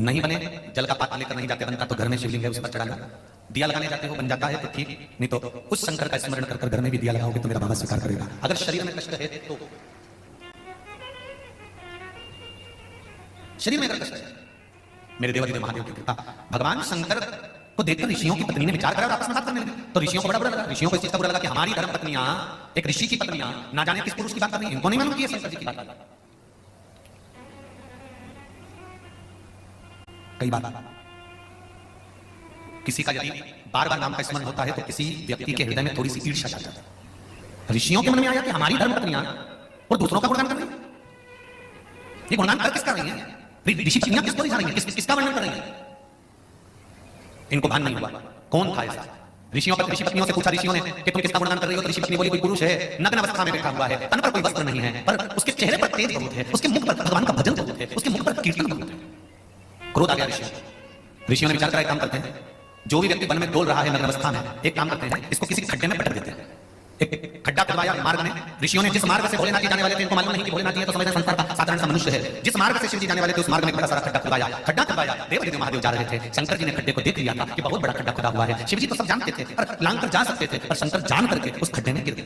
नहीं बने, जल का पात्र लेकर नहीं जाते बनता तो घर में शिवलिंग है उस पर चढ़ाना। दिया लगाने जाते हो, बन जाता है तो ठीक, नहीं तो उस शंकर का स्मरण कर घर में भी दिया लगाओगे तो मेरा बाबा स्वीकार करेगा। अगर शरीर में कष्ट है तो, शरीर में अगर कष्ट है, मेरे देवादिदेव महादेव की कृपा, भगवान शंकर को देखकर ऋषियों की पत्नी ने विचार करा और आपस में बात करने लगी। तो ऋषियों को बड़ा बुरा लगा, ऋषियों को इस चीज का बुरा लगा कि हमारी धर्म पत्नियां, एक ऋषि की पत्नियां ना जाने किस पुरुष की बात कर रही है, इनको नहीं मालूम कि ये शंकर जी की बात कर रही है। कई बार किसी का यदि बार बार नाम का स्मरण होता है तो किसी व्यक्ति के हृदय में थोड़ी सी ईर्ष्या आ जाती है। ऋषियों के मन में आया कि हमारी धर्म पत्नियां और दूसरों का गुणगान कर रही है, ये गुणगान कर किसका रही है, ऋषि पत्नियां किसको रिझा रही हैं, किसका वर्णन कर रही हैं। इनको भान नहीं हुआ कौन था ऐसा। ऋषि पत्नियों से पूछा ऋषियों ने कि तुम किसका गुणगान कर रही हो, तो ऋषि पत्नी बोली कोई पुरुष है, नग्न अवस्था में बैठा हुआ है, तन पर कोई वस्त्र नहीं है, पर उसके चेहरे पर तेज बहुत है, उसके मुख पर भगवान का भजन बहुत है, उसके मुख पर कीर्तन बहुत है। क्रोध आ गया ऋषियों ने विचार करा एक काम करते हैं, जो भी व्यक्ति वन में डोल रहा है नग्न अवस्था में, एक काम करते हैं इसको किसी खड्डे में पटक देते हैं। एक खड्डा खुदवाया मार्ग में। ऋषियों ने जिस मार्ग से भोलेनाथ जी जाने वाले थे, इनको मालूम नहीं कि भोलेनाथ जी तो समझते संसार का साधारण सा मनुष्य है, जिस मार्ग से शिव जी जाने वाले थे उस मार्ग में बड़ा सारा खड्डा खुदवाया। देवदेव महादेव जा रहे थे, शंकर जी ने खड्डे को देख लिया था कि बहुत बड़ा खड्डा खुदा हुआ है। शिव जी तो सब जानते थे और लांग कर जा सकते थे, पर शंकर जान करके उस खड्डे में गिर गए।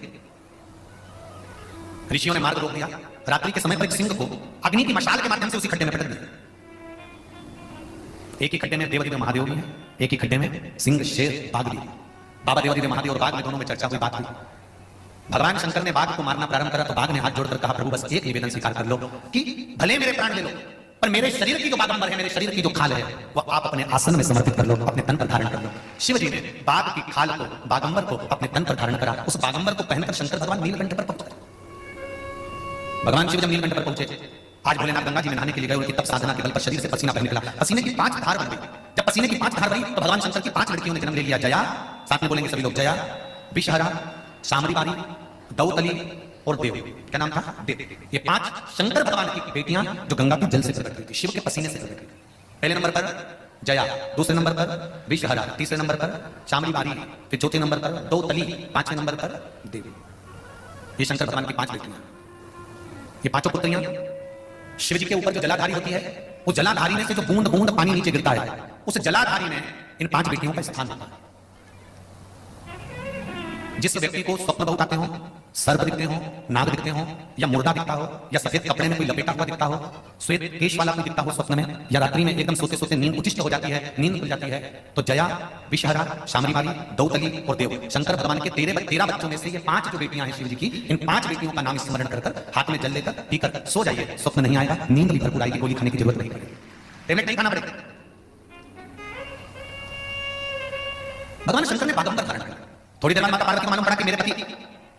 ऋषियों ने मार्ग रोक दिया। रात्रि के समय पर एक सिंह को अग्नि की मशाल के माध्यम से उसी खड्डे में पटक दिया। एक ही खड्डे में देवदेव महादेव भी है, एक ही खड्डे में सिंह शेर बाघ भी। बाबा देवदेव महादेव और बाघ में दोनों में चर्चा हुई, बात हुई। भगवान शंकर ने बाघ को मारना प्रारंभ करा तो बाघ ने हाथ जोड़कर कहा प्रभु बस एक निवेदन स्वीकार कर लो कि भले मेरे प्राण ले लो, पर मेरे शरीर की जो बागंबर है, मेरे शरीर की जो खाल है, वो आप अपने आसन में समर्पित कर लो, अपने तन पर धारण कर लो। शिव जी ने बाघ की खाल को, बागंबर को अपने तन पर धारण करा। उस बागंबर को पहनकर शंकर भगवान नीलकंठ पर पहुंचे। भगवान शिव जब नीलकंठ पर पहुंचे, आज भोलेनाथ गंगा जी में नहाने के लिए गए, उनकी तप साधना के बल पर शरीर से पसीना बहने लगा, पसीने की 5 धार बन गई। जब पसीने की 5 धार बनी तो भगवान शंकर की 5 लड़कियों ने जन्म ले लिया। जया, साथ में बोलेंगे सभी लोग, जया, विषहरा, सामरीबारी, दौतली और देव। क्या नाम था? देव। ये 5 शंकर भगवान की बेटियां जो गंगा के जल से प्रकट हुई थी, शिव के पसीने से प्रकट हुई थी। पहले नंबर पर जया, दूसरे नंबर पर विषहरा, तीसरे नंबर पर शामरीबारी, फिर चौथे नंबर पर दौतली, 5वें नंबर पर देव। ये शंकर भगवान की 5 बेटियां। ये 5 पुत्रियां शिव जी के ऊपर जो जलाधारी होती है, उस जलाधारी में से जो बूंद बूंद पानी नीचे गिरता है, उस जलाधारी में इन 5 बेटियों का स्थान होता है। जिस व्यक्ति को स्वप्न बहुत आते हो, सर्प दिखते हो, नाग दिखते हो, या मुर्दा दिखता हो, या सफेद कपड़े में कोई लपेटा हुआ दिखता हो, श्वेत केश वाला कोई दिखता हो स्वप्न में, या रात्रि में एकदम सोते सोते नींद उचिष्ट हो जाती है, नींद खुल जाती है, तो जया, विषहरा, शामरीबारी, दौतली और देव, शंकर भगवान के 13 बच्चों में से ये 5 जो बेटियां हैं शिव जी की, इन 5 बेटियों का नाम स्मरण कर हाथ में जल लेकर पीकर सो जाइए। स्वप्न नहीं आएगा, नींद भी भरपूर आएगी, गोली खाने की जरूरत नहीं पड़ेगी, टेबलेट नहीं खाना पड़ेगा। भगवान शंकर ने बागंबर धारण किया। थोड़ी देर बाद माता पार्वती को मालूम पड़ा कि मेरे पति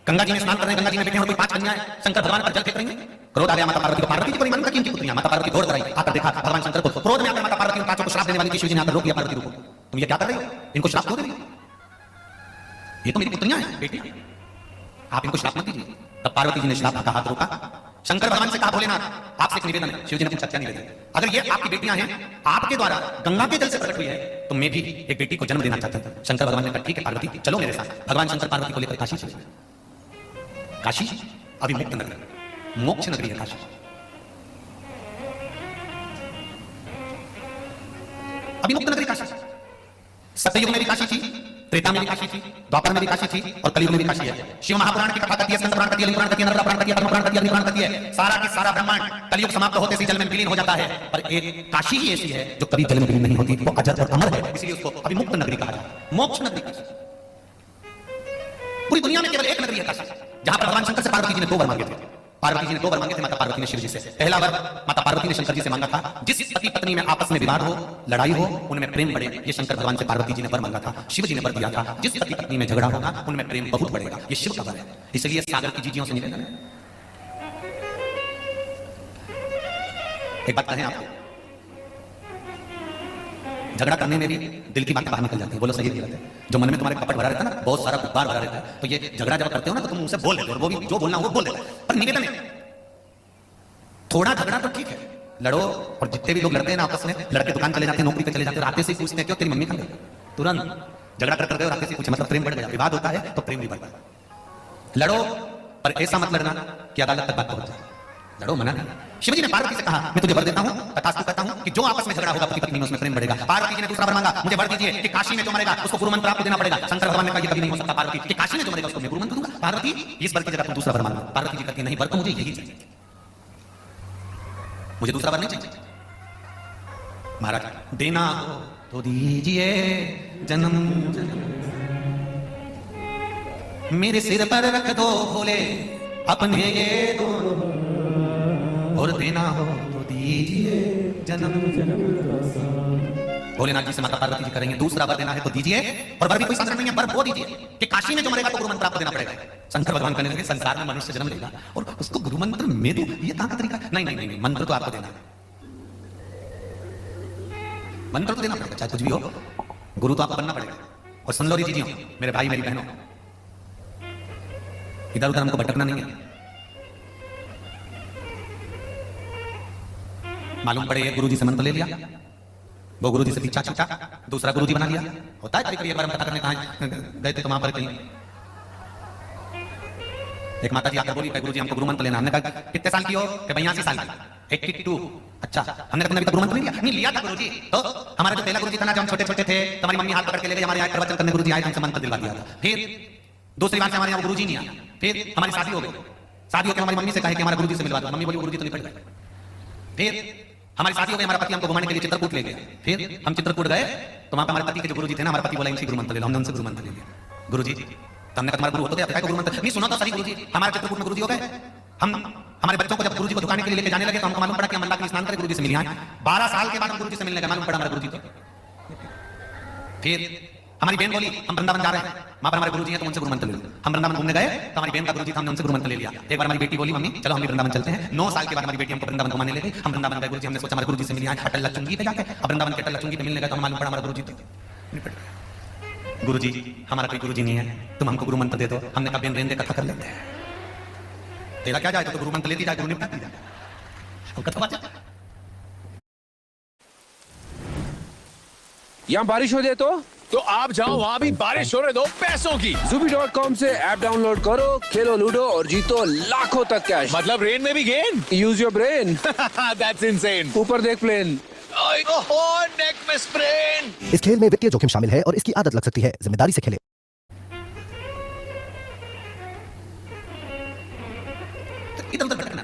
गंगा जी में स्नान कर रहे हैं, गंगा जी में बैठे हैं, कोई 5 कन्याएं शंकर भगवान पर जल फेंक रही हैं। क्रोध आ गया माता पार्वती को। पार्वती जी को नहीं मालूम था कि इनकी पुत्रियां। माता पार्वती दौड़ कर आई, आकर देखा भगवान शंकर को। क्रोध में आकर माता पार्वती उन 5 को श्राप देने वाली थी। शिव जी ने आकर रोक दिया, पार्वती रुको, तुम ये क्या कर रही हो? इनको श्राप क्यों दे रही हो? ये तो मेरी पुत्रियां हैं, बेटी, आप इनको श्राप मत दीजिए। तब पार्वती जी ने श्राप का हाथ रोका। शंकर भगवान से कहा भोलेनाथ आपसे एक निवेदन है। शिव जी ने पूछा क्या निवेदन? अगर ये आपकी बेटियां हैं, आपके द्वारा गंगा के जल से प्रकट हुई है, तो मैं भी एक बेटी को जन्म देना चाहता था। शंकर भगवान ने कहा ठीक है पार्वती, चलो मेरे साथ। भगवान शंकर पार्वती को लेकर काशी चले। काशी अभी मुक्त नगरी, मोक्ष नगरी है काशी। अभी मुक्त नगरी काशी। सत्ययुग में भी काशी थी, त्रेता में भी काशी थी, द्वापर में भी काशी थी और कलयुग में भी काशी है। शिव महापुराण की कथा करती है, स्कंद पुराण करती है, लिंग पुराण करती है, नरक पुराण करती है, पद्म पुराण करती है, अग्नि पुराण करती है। सारा की सारा ब्रह्मांड कलयुग समाप्त होते ही जल में विलीन हो जाता है। पर एक काशी ही ऐसी है जो कभी जल में विलीन नहीं होती, वो अजर और अमर है, इसलिए उसको अभी मुक्त नगरी कहा जाता है, मोक्ष नगरी काशी। पूरी दुनिया में केवल एक नगरी है काशी, जहां पर भगवान शंकर से पार्वती जी ने 2 वर मांगे थे। पार्वती जी ने 2 वर मांगे थे माता पार्वती ने शिव जी से। पहला वर माता पार्वती ने शंकर जी से मांगा था, जिस पति पत्नी में आपस में विवाद हो, लड़ाई हो, उनमें प्रेम बढ़े। ये शंकर भगवान से पार्वती जी ने वर मांगा था। शिव जी ने वर दिया था, जिस पति पत्नी में झगड़ा होगा उनमें प्रेम बहुत बढ़ेगा। ये शिव का वर है, इसलिए सागर की जीजियों से निवेदन है। एक बात कहें आपको, झगड़ा करने में भी दिल की बातें बाहर निकल जाती है। बोलो सही गलत है? जो मन में तुम्हारे कपट भरा रहता है ना, बहुत सारा गुब्बार भरा रहता है, तो ये झगड़ा जब करते हो ना तो तुम उनसे बोल देते हो, और वो भी जो बोलना वो बोल देता है। पर निवेदन है, थोड़ा झगड़ा तो ठीक है, लड़ो। और जितने भी लोग लड़ते हैं ना आपस में, लड़के दुकान चले जाते हैं, नौकरी पे चले जाते हैं, आते से पूछते हैं क्यों तेरी मम्मी कहाँ गई? तुरंत झगड़ा कर गए और आते से पूछे, मतलब प्रेम बढ़ गया। विवाद होता है तो प्रेम भी बढ़ता है। लड़ो, पर ऐसा मत लड़ना कि अदालत तक बात पहुंच जाए। लड़ो, मना नहीं। शिव जी ने पार्वती से कहा मैं तुझे वर देता हूं, तथास्तु कहता हूं कि जो आपस में झगड़ा होगा पति पत्नी में उसमें प्रेम बढ़ेगा। पार्वती जी ने दूसरा वर मांगा, मुझे वर दीजिए कि काशी में जो मरेगा उसको गुरु मंत्र आपको देना पड़ेगा। शंकर भगवान ने कहा ये कभी नहीं हो सकता पार्वती, कि काशी में जो मरेगा उसको मैं गुरु मंत्र दूंगा। पार्वती इस वर की जगह तुम दूसरा वर मांगो। पार्वती जी कहती नहीं, वर तो मुझे यही चाहिए, मुझे दूसरा वर नहीं चाहिए। महाराज देना हो तो दीजिए, जन्म जन्म। मेरे सिर पर रख दो भोले अपने ये दोनों, और देना हो तो दीजिए जन्म जन्म। भोलेनाथ जी से माता पार्वती जी करेंगे दूसरा वर देना है तो दीजिए, और वर भी कोई संकट नहीं है, वर वो दीजिए कि काशी में जो मरेगा तो गुरु मंत्र आपको देना पड़ेगा। शंकर भगवान कहने लगे संसार में मनुष्य जन्म लेगा और उसको गुरु मंत्र में दो, ये कहां का तरीका? नहीं नहीं नहीं, मंत्र तो आपको देना है, मंत्र तो देना पड़ेगा चाहे कुछ भी हो, गुरु तो आपको बनना पड़ेगा। और सुन लो री दीजियों, मेरे भाई मेरी बहनों, इधर उधर हमको भटकना नहीं है। मालूम पड़े गुरु जी से मंत्र ले लिया, वो गुरु जी से पीछा छूटा, दूसरा गुरु जी बना लिया। होता है कभी एक बार हम कथा करने कहा गए थे तो वहां पर कहीं एक माता जी आकर बोली गुरु जी हमको गुरु मंत्र लेना। हमने कहा कितने साल की हो? 82 साल की। 82। अच्छा, हमने कहा तुमने अभी तक गुरु मंत्र नहीं लिया? नहीं लिया था गुरु जी, तो हमारा जो पहला गुरु जी था ना, जब हम छोटे छोटे थे तो हमारी मम्मी हाथ पकड़ के ले गई हमारे यहाँ प्रवचन करने, गुरु जी आए हमसे मंत्र दिलवा दिया था। फिर दूसरी बार से हमारे यहाँ गुरु जी नहीं आया, फिर हमारी शादी हो गई, शादी होकर हमारी मम्मी से कहे कि हमारा गुरु जी से मिलवा दो, मम्मी बोली गुरु जी तो नहीं पड़ गए। फिर हमारी शादी हो गई, हमारा पति हमको घुमाने के लिए चित्रकूट ले गया, फिर हम चित्रकूट गए तो वहां पर हमारे पति के जो गुरु जी थे ना, हमारा पति बोला इनसे गुरु मंत्र ले लो, हमने उनसे गुरु मंत्र ले लिया। गुरु जी तो हमने कहा तुम्हारा गुरु हो तो गया, गुरु मंत्र नहीं सुना तो सही गुरु जी, हमारे चित्रकूट में गुरु जी हो गए। हम हमारे बच्चों को जब गुरु जी को दुकान के लिए लेके जाने लगे तो हमको मालूम पड़ा कि हम अल्लाह के स्नान करके गुरु जी से मिले हैं। 12 साल के बाद हम गुरु जी से मिलने गए, मालूम पड़ा हमारे गुरु जी तो। फिर हमारी बहन बोली हम वृंदावन जा रहे हैं, वहां पर हमारे गुरु जी हैं तो उनसे गुरु मंत्र ले लो। हम वृंदावन घूमने गए तो हमारी बहन का गुरु जी था, हमने उनसे गुरु मंत्र ले लिया। एक बार हमारी बेटी बोली मम्मी चलो हम भी वृंदावन चलते हैं। 9 साल के बाद हमारी बेटी हमको वृंदावन घुमाने ले गई, हम वृंदावन गए, गुरु जी हमने सोचा हमारे गुरु जी से मिले हैं अटल लचुंगी पे जाके। अब वृंदावन के अटल लचुंगी पे मिलने गए तो मालूम पड़ा हमारा गुरु जी तो गुरु जी हमारा कोई गुरु जी नहीं है, तुम हमको गुरु मंत्र दे दो। हमने कहा बेन रेंदे कथा कर लेते हैं, तेरा क्या जाए, तो गुरु मंत्र लेती जाए, गुरु निपटाती जाए, कथा बात। यहाँ बारिश हो जाए तो आप जाओ वहाँ भी बारिश होने दो पैसों की। Zubi.com से ऐप डाउनलोड करो, खेलो लूडो और जीतो लाखों तक कैश। मतलब रेन में भी gain. Use your brain. That's insane. ऊपर देख प्लेन। नेक में स्प्रेन। इस खेल में वित्तीय जोखिम शामिल है और इसकी आदत लग सकती है, जिम्मेदारी से खेलें। इधर उधर भटकना,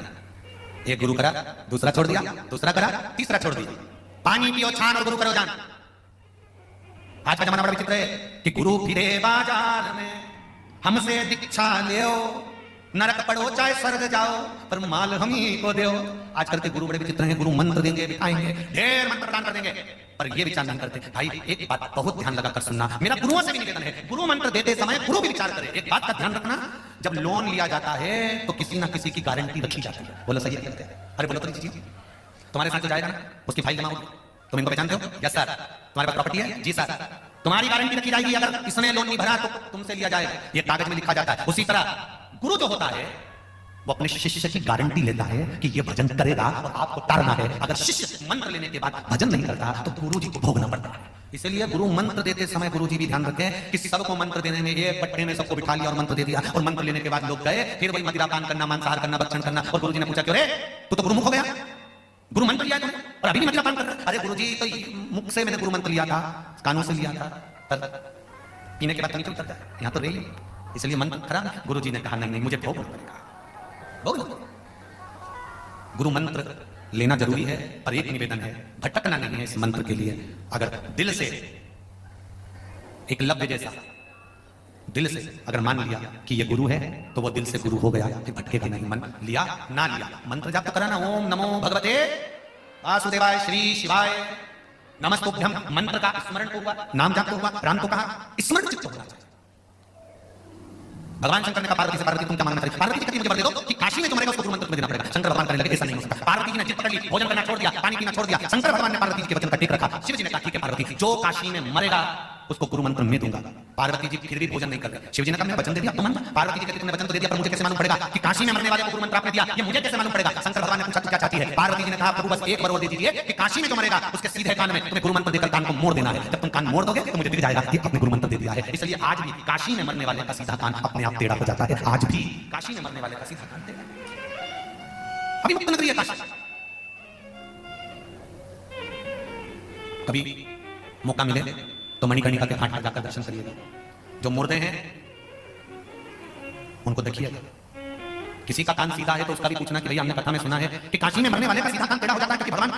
एक गुरु करा दूसरा छोड़ दिया, दूसरा करा तीसरा छोड़ दिया। पानी पियो छान और गुरु करो जान। आज का जमाना बड़ा विचित्र है कि गुरु फिरे बाजार में हमसे दीक्षा लियो, नरक पड़ो चाहे स्वर्ग जाओ पर माल हम ही को दो। आजकल के गुरु बड़े विचित्र हैं, गुरु मंत्र देंगे बिठाएंगे, ढेर मंत्र प्रदान कर देंगे, पर ये विचार नहीं करते। भाई एक बात बहुत ध्यान लगा कर सुनना, मेरा गुरुओं से भी निवेदन है, गुरु मंत्र देते समय गुरु भी विचार करे। एक बात का ध्यान रखना, जब लोन लिया जाता है तो किसी ना किसी की गारंटी रखी जाती है। बोलो सही है? अरे बोलो तो जी, तुम्हारे साथ जो जाएगा ना उसकी फाइल जमा होगी, तुम इनको पहचानते हो? Yes sir. तुम्हारे पास प्रॉपर्टी है? जी सर। तुम्हारी गारंटी रखी जाएगी, अगर इसने लोन नहीं भरा तो तुमसे लिया जाएगा, ये कागज में लिखा जाता है। उसी तरह गुरु जो होता है वो अपने शिष्य की गारंटी लेता है कि ये भजन करेगा और आपको तारना है। अगर शिष्य मंत्र लेने के बाद भजन नहीं करता तो गुरु जी को भोगना पड़ता है। इसलिए गुरु मंत्र देते समय गुरु जी भी ध्यान रखें कि सबको मंत्र देने में एक बट्टे में सबको बिठा लिया और मंत्र दे दिया, और मंत्र लेने के बाद लोग गए फिर वही मदिरापान करना, मांसाहार करना, भक्षण करना, और गुरु जी ने पूछा क्यों रे तू तो गुरुमुख हो गया, गुरु मंत्र लिया तुमने और अभी भी मदिरापान कर रहा है? अरे गुरु जी तो मुख से मैंने गुरु मंत्र लिया था, कानों से लिया था, पर पीने के बाद नहीं उतरता है, यहाँ तो रही, इसलिए मंत्र खराब। गुरु जी ने कहा नहीं नहीं मुझे भोगना पड़ेगा, भोगना। गुरु मंत्र लेना जरूरी है, पर एक निवेदन है, भटकना नहीं है इस मंत्र के लिए। अगर दिल से एक लव्य जैसा दिल से अगर मान लिया कि ये गुरु है तो वो दिल से गुरु हो गया, फिर भटकेगा नहीं। मन लिया ना लिया, मंत्र जाप तो कराना, ओम नमो भगवते वासुदेवाय श्री शिवाय नमस्तुभ्यम, मंत्र का स्मरण तो हुआ, नाम जाप तो हुआ, प्राण तो कहा, स्मरण चित्त होना चाहिए। भगवान शंकर ने कहा पार्वती से पार्वती तुम क्या मांगना चाहती? पार्वती कहती मुझे वर दे दो कि काशी में जो मरेगा उसको गुरु मंत्र देना पड़ेगा। शंकर भगवान कहने लगे ऐसा नहीं हो सकता। पार्वती जी ने जिद पकड़ ली, भोजन करना छोड़ दिया, पानी पीना छोड़ दिया। शंकर भगवान ने पार्वती जी के वचन का टेक रखा। शिव जी ने कहा ठीक है पार्वती, जो काशी में मरेगा उसको गुरु मंत्र मैं दूंगा। पार्वती जी फिर भी भोजन नहीं कर रहे। शिव जी ने कहा मैंने वचन दे दिया, तुम मान। पार्वती जी कहती तुमने वचन तो दे दिया, पर मुझे कैसे मालूम पड़ेगा कि काशी में मरने वाले को गुरु मंत्र आपने दिया? ये मुझे कैसे मालूम पड़ेगा? शंकर भगवान ने पूछा तू क्या चाहती है? पार्वती जी ने कहा प्रभु बस एक वरदान दे दीजिए कि काशी में जो मरेगा उसके सीधे कान में तुम्हें गुरु मंत्र देकर कान को मोड़ देना है। जब तुम कान मोड़ दोगे तो मुझे दिख जाएगा कि आपने गुरु मंत्र दे दिया है। इसलिए आज भी काशी में मरने वाले का सीधा कान अपने आप टेढ़ा हो जाता है। आज भी काशी में मरने वाले का सीधा कान टेढ़ा। अभी मुक्त नगरी है काशी। कभी मौका मिले तो मणिकर्णिका के घाट पर जाकर दर्शन करिएगा। जो मुर्दे हैं उनको देखिएगा। किसी का कान सीधा है तो उसका भी पूछना कि भैया हमने कथा में सुना है कि काशी में मरने वाले का सीधा कान टेढ़ा हो जाता है, क्योंकि भगवान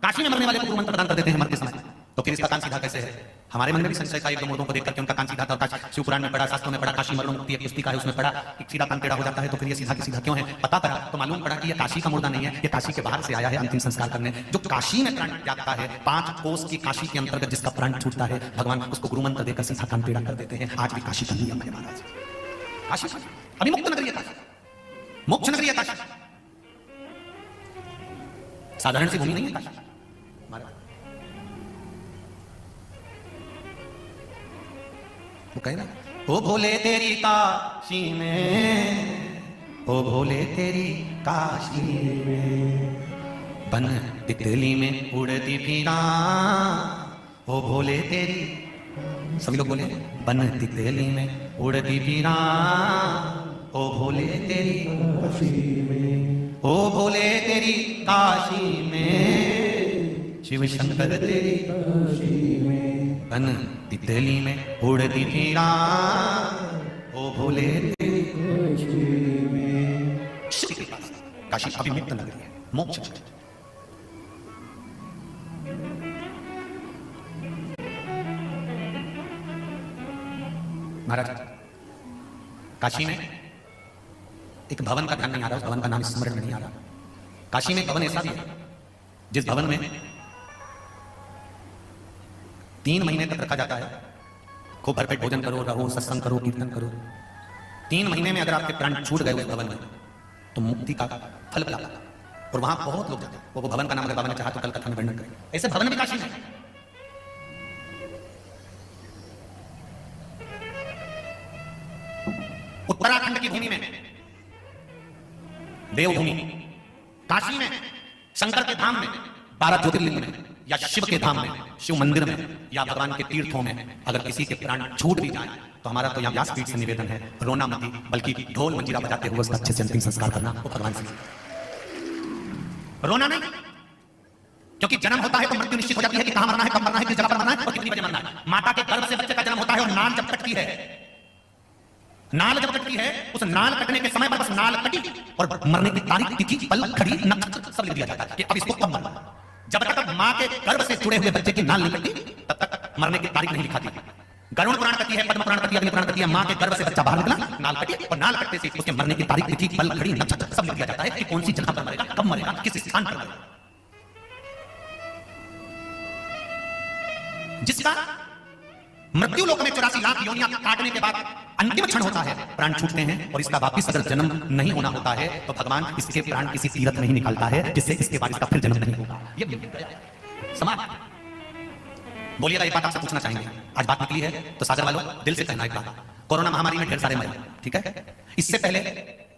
काशी में मरने वाले को गुरु मंत्र प्रदान कर देते हैं मरते समय, तो फिर इसका कान सीधा कैसे है? हमारे मन में भी संशय का एक दो मुर्दों को देखकर के उनका कान सीधा था, और शिव पुराण में पढ़ा, शास्त्रों में पढ़ा, काशी मरणों मुक्ति एक पुस्तिका है उसमें पढ़ा कि सीधा कान टेढ़ा हो जाता है, तो फिर ये सीधा की सीधा क्यों है? पता करा तो मालूम पड़ा कि ये काशी का मुर्दा नहीं है, ये काशी के बाहर से आया है अंतिम संस्कार करने। जो काशी में प्राण त्यागता है, 5 कोस की काशी के अंतर्गत जिसका प्राण छूटता है, भगवान उसको गुरु मंत्र देकर सीधा कान टेढ़ा कर देते हैं। आज भी काशी का नियम है महाराज। काशी अभी मुक्त नगरी है काशी, मोक्ष नगरी है काशी, साधारण सी भूमि नहीं है काशी। वो कहे ना, ओ भोले तेरी काशी में, ओ भोले तेरी काशी में, बन तितली में उड़ती फिरा, ओ भोले तेरी, सभी लोग बोले, बन तितली में उड़ती फिरा, ओ भोले तेरी काशी में, ओ भोले तेरी काशी में, शिव शंकर तेरी काशी में, बन तितली में उड़ती फिरा, ओ भोले तेरी काशी में। श्री कृपा काशी अभी मुक्त नगरी है, मोक्ष नगरी। महाराज काशी में एक भवन का ध्यान नहीं आ रहा, उस भवन का नाम स्मरण नहीं आ रहा। काशी में भवन ऐसा भी है जिस भवन में 3 महीने तक रखा जाता है, खूब भरपेट भोजन करो, रहो, सत्संग करो, कीर्तन करो। 3 महीने में अगर आपके प्राण छूट गए उस भवन में तो मुक्ति का फल मिला। और वहां बहुत लोग जाते हैं। वो भवन का नाम अगर बाबा ने चाहा तो कल कथा में वर्णन करें। ऐसे भवन भी काशी में उत्तराखंड की भूमि में, देवभूमि काशी में, शंकर के धाम में, 12 ज्योतिर्लिंग में, या शिव के धाम में, शिव मंदिर में, या भगवान के तीर्थों में अगर किसी के प्राण छूट भी जाए तो हमारा तो यहाँ व्यासपीठ से निवेदन है, रोना मत, बल्कि ढोल मंजीरा बजाते हुए उसका अच्छे से अंतिम संस्कार करना। वो भगवान से रोना नहीं, क्योंकि जन्म होता है तो मृत्यु निश्चित हो जाती है कि कहां मरना है, कब मरना है, किस जगह पर मरना है और कितनी बजे मरना है। माता के गर्भ से बच्चे का जन्म होता है और नाल जब कटती है, नाल जब कटती है, उस नाल कटने के समय पर बस नाल कटी और मरने की तारीख, तिथि, पल, घड़ी, नक्षत्र सब लिख दिया जाता है कि अब इसको कब मरना। जब तक मां के गर्भ से जुड़े हुए बच्चे की नाल नहीं कटती तब तक मरने की तारीख नहीं लिखाती। गरुड़ पुराण कहती है, पद्म पुराण कहती है, अग्नि पुराण कहती है, मां के गर्भ से बच्चा बाहर निकला, नाल कटी और नाल कटते से उसके मरने की तारीख, तिथि, पल, घड़ी, नक्षत्र सब लिख दिया जाता है कि कौन सी जगह पर मरेगा, कब मरेगा, किस स्थान पर मरेगा। जिसका मृत्यु लोक में 84 लाख योनियां काटने के बाद अंतिम क्षण होता है, प्राण छूटते हैं और इसका वापिस अगर जन्म नहीं होना होता है तो भगवान इसके प्राण किसी तीर्थ में ही निकालता है जिससे इसके बाद इसका फिर जन्म नहीं होगा। ये समाज बोलिएगा, एक बात आपसे पूछना चाहेंगे, आज बात निकली है तो सागर वालों दिल से कहना एक बात, कोरोना महामारी में ढेर सारे मरे, ठीक है। इससे पहले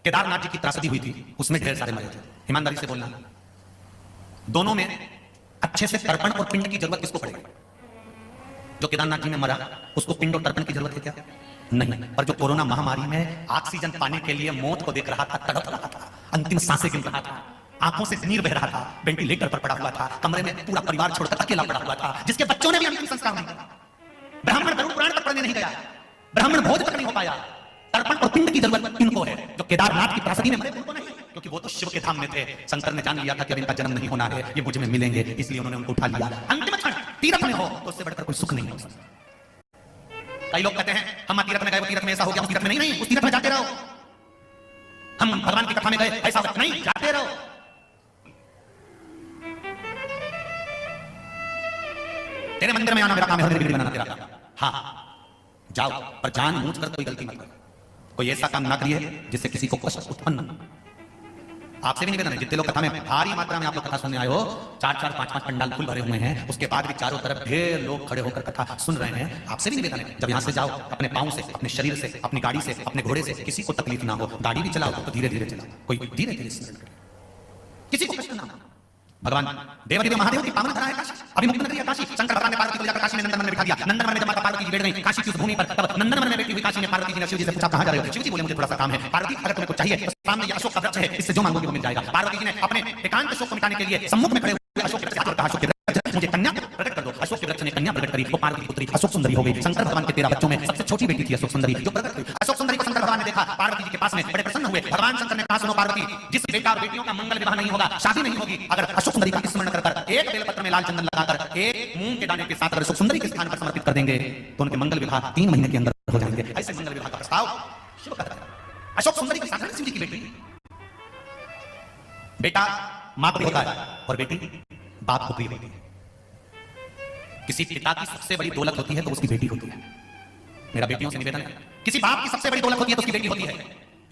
केदारनाथ जी की त्रासदी हुई थी, उसमें ढेर सारे मरे थे। ईमानदारी से बोलना, दोनों में अच्छे से तर्पण और पिंड की जरूरत किसको पड़ेगी? जो केदारनाथ जी में मरा उसको पिंड और तर्पण की जरूरत है क्या? नहीं। पर जो कोरोना महामारी में ऑक्सीजन पाने के लिए मौत को देख रहा था, तड़प रहा था, अंतिम सांसें गिन रहा था, आंखों से नीर बह रहा था, वेंटिलेटर पर पड़ा हुआ था, कमरे में पूरा परिवार छोड़कर अकेला पड़ा हुआ था, जिसके बच्चों ने भी अंतिम संस्कार नहीं किया, ब्राह्मण गरुड़ पुराण तक पढ़ने नहीं गया, ब्राह्मण भोज तक नहीं हो पाया, तर्पण और पिंड की जरूरत इनको है। जो केदारनाथ की त्रासदी में मरे उनको नहीं, क्योंकि वो तो शिव के धाम में थे। शंकर ने जान लिया था कि अब इनका जन्म नहीं होना है, ये मुझ में मिलेंगे, इसलिए उन्होंने उनको उठा लिया। अंतिम क्षण तीर्थ में हो तो उससे बढ़कर कोई सुख नहीं हो सकता। कई लोग कहते हैं हम तीर्थ में गए, वो तीर्थ में ऐसा हो गया, उस तीर्थ में नहीं, उस तीर्थ में जाते रहो। हम भगवान की कथा में गए, ऐसा नहीं, जाते रहो। तेरे मंदिर में आना मेरा काम है, बिगड़ी बनाना तेरा काम। हाँ जाओ, पर जानबूझकर कोई गलती मत करो, कोई ऐसा काम ना करिए जिससे किसी को कष्ट उत्पन्न हो। आपसे भी निवेदन है, जितने लोग कथा में भारी मात्रा में आप लोग कथा सुनने आए हो, 4-4, 5-5 पंडाल फुल भरे हुए हैं, उसके बाद भी चारों तरफ ढेर लोग खड़े होकर कथा सुन रहे हैं। आपसे भी निवेदन है, जब यहां से जाओ अपने पांव से, अपने शरीर से, अपनी गाड़ी से, अपने घोड़े से किसी को तकलीफ ना हो। गाड़ी भी चलाओ तो धीरे धीरे चलाओ, कोई धीरे धीरे स्मरण करे, किसी को कष्ट ना हो। भगवान देवादिदेव महादेव की पावन धरा है काशी, अभी मुक्त नगरी है काशी। शंकर भगवान ने पार्वती को लेकर काशी में नंदनवन में बिठा दिया। नंदनवन में जब माता पार्वती जी बैठ गई काशी की उस भूमि पर, तब नंदनवन में बैठी हुई काशी में पार्वती जी ने शिव जी से पूछा कहां जा रहे हो? शिव जी बोले मुझे थोड़ा सा काम है। पार्वती अगर तुम्हें कुछ चाहिए तो सामने ये अशोक का वृक्ष है, इससे जो मांगोगे वो मिल जाएगा। पार्वती जी ने अपने एकांत शोक को मिटाने के लिए सम्मुख में खड़े हुए अशोक के वृक्ष को कहा, अशोक के वृक्ष मुझे कन्या प्रकट कर दो। अशोक के वृक्ष ने कन्या प्रकट करी, वो पार्वती की पुत्री अशोक सुंदरी हो गई। शंकर भगवान के 13 बच्चों में सबसे छोटी बेटी थी अशोक सुंदरी, जो प्रकट हुई। अशोक सुंदरी को शंकर भगवान ने देखा पार्वती जी के पास में, बड़े प्रसन्न हुए। भगवान शंकर ने कहा सुनो पार्वती, जिस बेटा और बेटियों का मंगल विवाह नहीं होगा, शादी नहीं होगी, अगर अशोक सुंदरी का स्मरण कर एक बेलपत्र में लाल चंदन लगाकर एक मूंग के दाने के साथ अगर सुख सुंदरी के स्थान पर समर्पित कर देंगे तो उनके मंगल विवाह 3 महीने के अंदर हो जाएंगे। ऐसे मंगल विवाह का प्रस्ताव शिव का है। अशोक सुंदरी के साथ रणसिंह जी की बेटी, बेटा मां को होता है और बेटी बाप को प्रिय होती है। किसी पिता की सबसे बड़ी दौलत होती है तो उसकी बेटी होती है। मेरा बेटियों से निवेदन है, किसी बाप की सबसे बड़ी दौलत होती है तो उसकी बेटी होती है।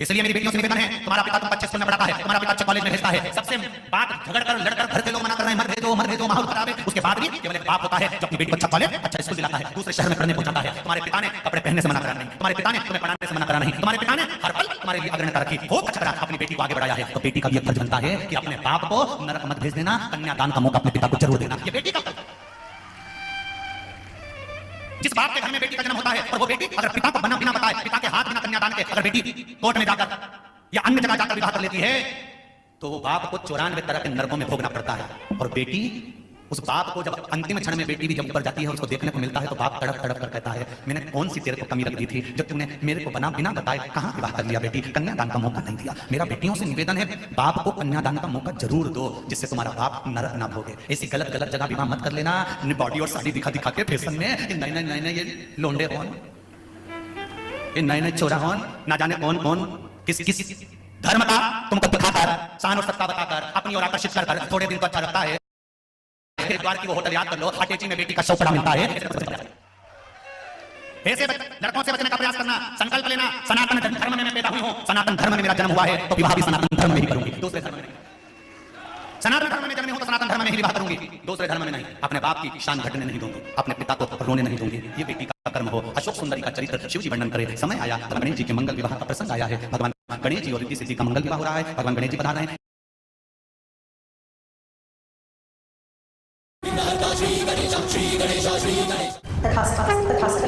इसलिए मेरी बेटियों से निवेदन है, तुम्हारा पिता तुमको अच्छे स्कूल में पढ़ाता है, तुम्हारा पिता अच्छे कॉलेज में भेजता है, सबसे बात झगड़ कर लड़कर घर के लोग मना कर रहे हैं मत भेजो माहौल खराब है, उसके बाद भी केवल एक बाप होता है जो अपनी बेटी को अच्छा कॉलेज अच्छा स्कूल दिलाता है, दूसरे शहर में पढ़ने पहुंचाता है। तुम्हारे पिता ने कपड़े पहनने से मना करा नहीं, तुम्हारे पिता ने तुम्हें पढ़ाने से मना करा नहीं, तुम्हारे पिता ने हर पल तुम्हारे लिए अग्रणी रखी, खूब अच्छा करा, अपनी बेटी को आगे बढ़ाया है। तो बेटी का भी फर्ज बनता है कि अपने बाप को नरक मत भेज देना, कन्यादान का मौका अपने पिता को जरूर देना। ये बेटी का फर्ज। जिस बाप के घर में बेटी का जन्म होता है और वो बेटी अगर पिता को बिना बताए, पिता के हाथ बिना कन्यादान के अगर बेटी कोर्ट में जाकर या अन्य जगह जाकर विवाह कर लेती है तो वो बाप को 94 तरह के नरकों में भोगना पड़ता है। और बेटी उस बाप को जब अंतिम क्षण में बेटी भी जब ऊपर जाती है उसको देखने को मिलता है तो बाप तड़प तड़प कर कहता है, मैंने कौन सी तेरे को कमी रख दी थी जो तूने मेरे को बिना बताए कहां विवाह कर लिया बेटी, कन्यादान का मौका नहीं दिया। मेरा बेटियों से निवेदन है, बाप को कन्यादान का मौका जरूर दो जिससे तुम्हारा बाप नरक ना भोगे। ऐसी गलत जगह विवाह मत कर लेना, बॉडी और साड़ी दिखा के फैशन में नए ये लोंडे कौन, ये नए चोरा कौन, ना जाने कौन किस धर्म का तुमको दिखाकर शान और सत्ता बताकर अपनी ओर आकर्षित कर थोड़े दिन को अच्छा लगता है। एक बार की वो होटल याद कर लो, अटेची में बेटी का शौकड़ा मिलता है। ऐसे लड़कों से बचने का प्रयास करना, संकल्प लेना, सनातन धर्म में मैं पैदा हुई हूं, सनातन धर्म में मेरा जन्म हुआ है तो विवाह भी सनातन धर्म में ही करूंगी, दूसरे धर्म में नहीं। सनातन धर्म में जन्मी हूं तो सनातन धर्म में ही विवाह करूंगी, दूसरे धर्म में नहीं। अपने बाप की शान घटने नहीं दूंगी, अपने पिता को रोने नहीं दूंगी। ये बेटी का कर्म हो। अशोक सुंदरी का चरित्र शिव जी वर्णन करे। समय आया, भगवान गणेश जी के मंगल विवाह का प्रसंग आया है। भगवान गणेश जी और रिद्धि सिद्धि का मंगल विवाह हो रहा है। भगवान गणेश जी बता रहे हैं, तथास्तु।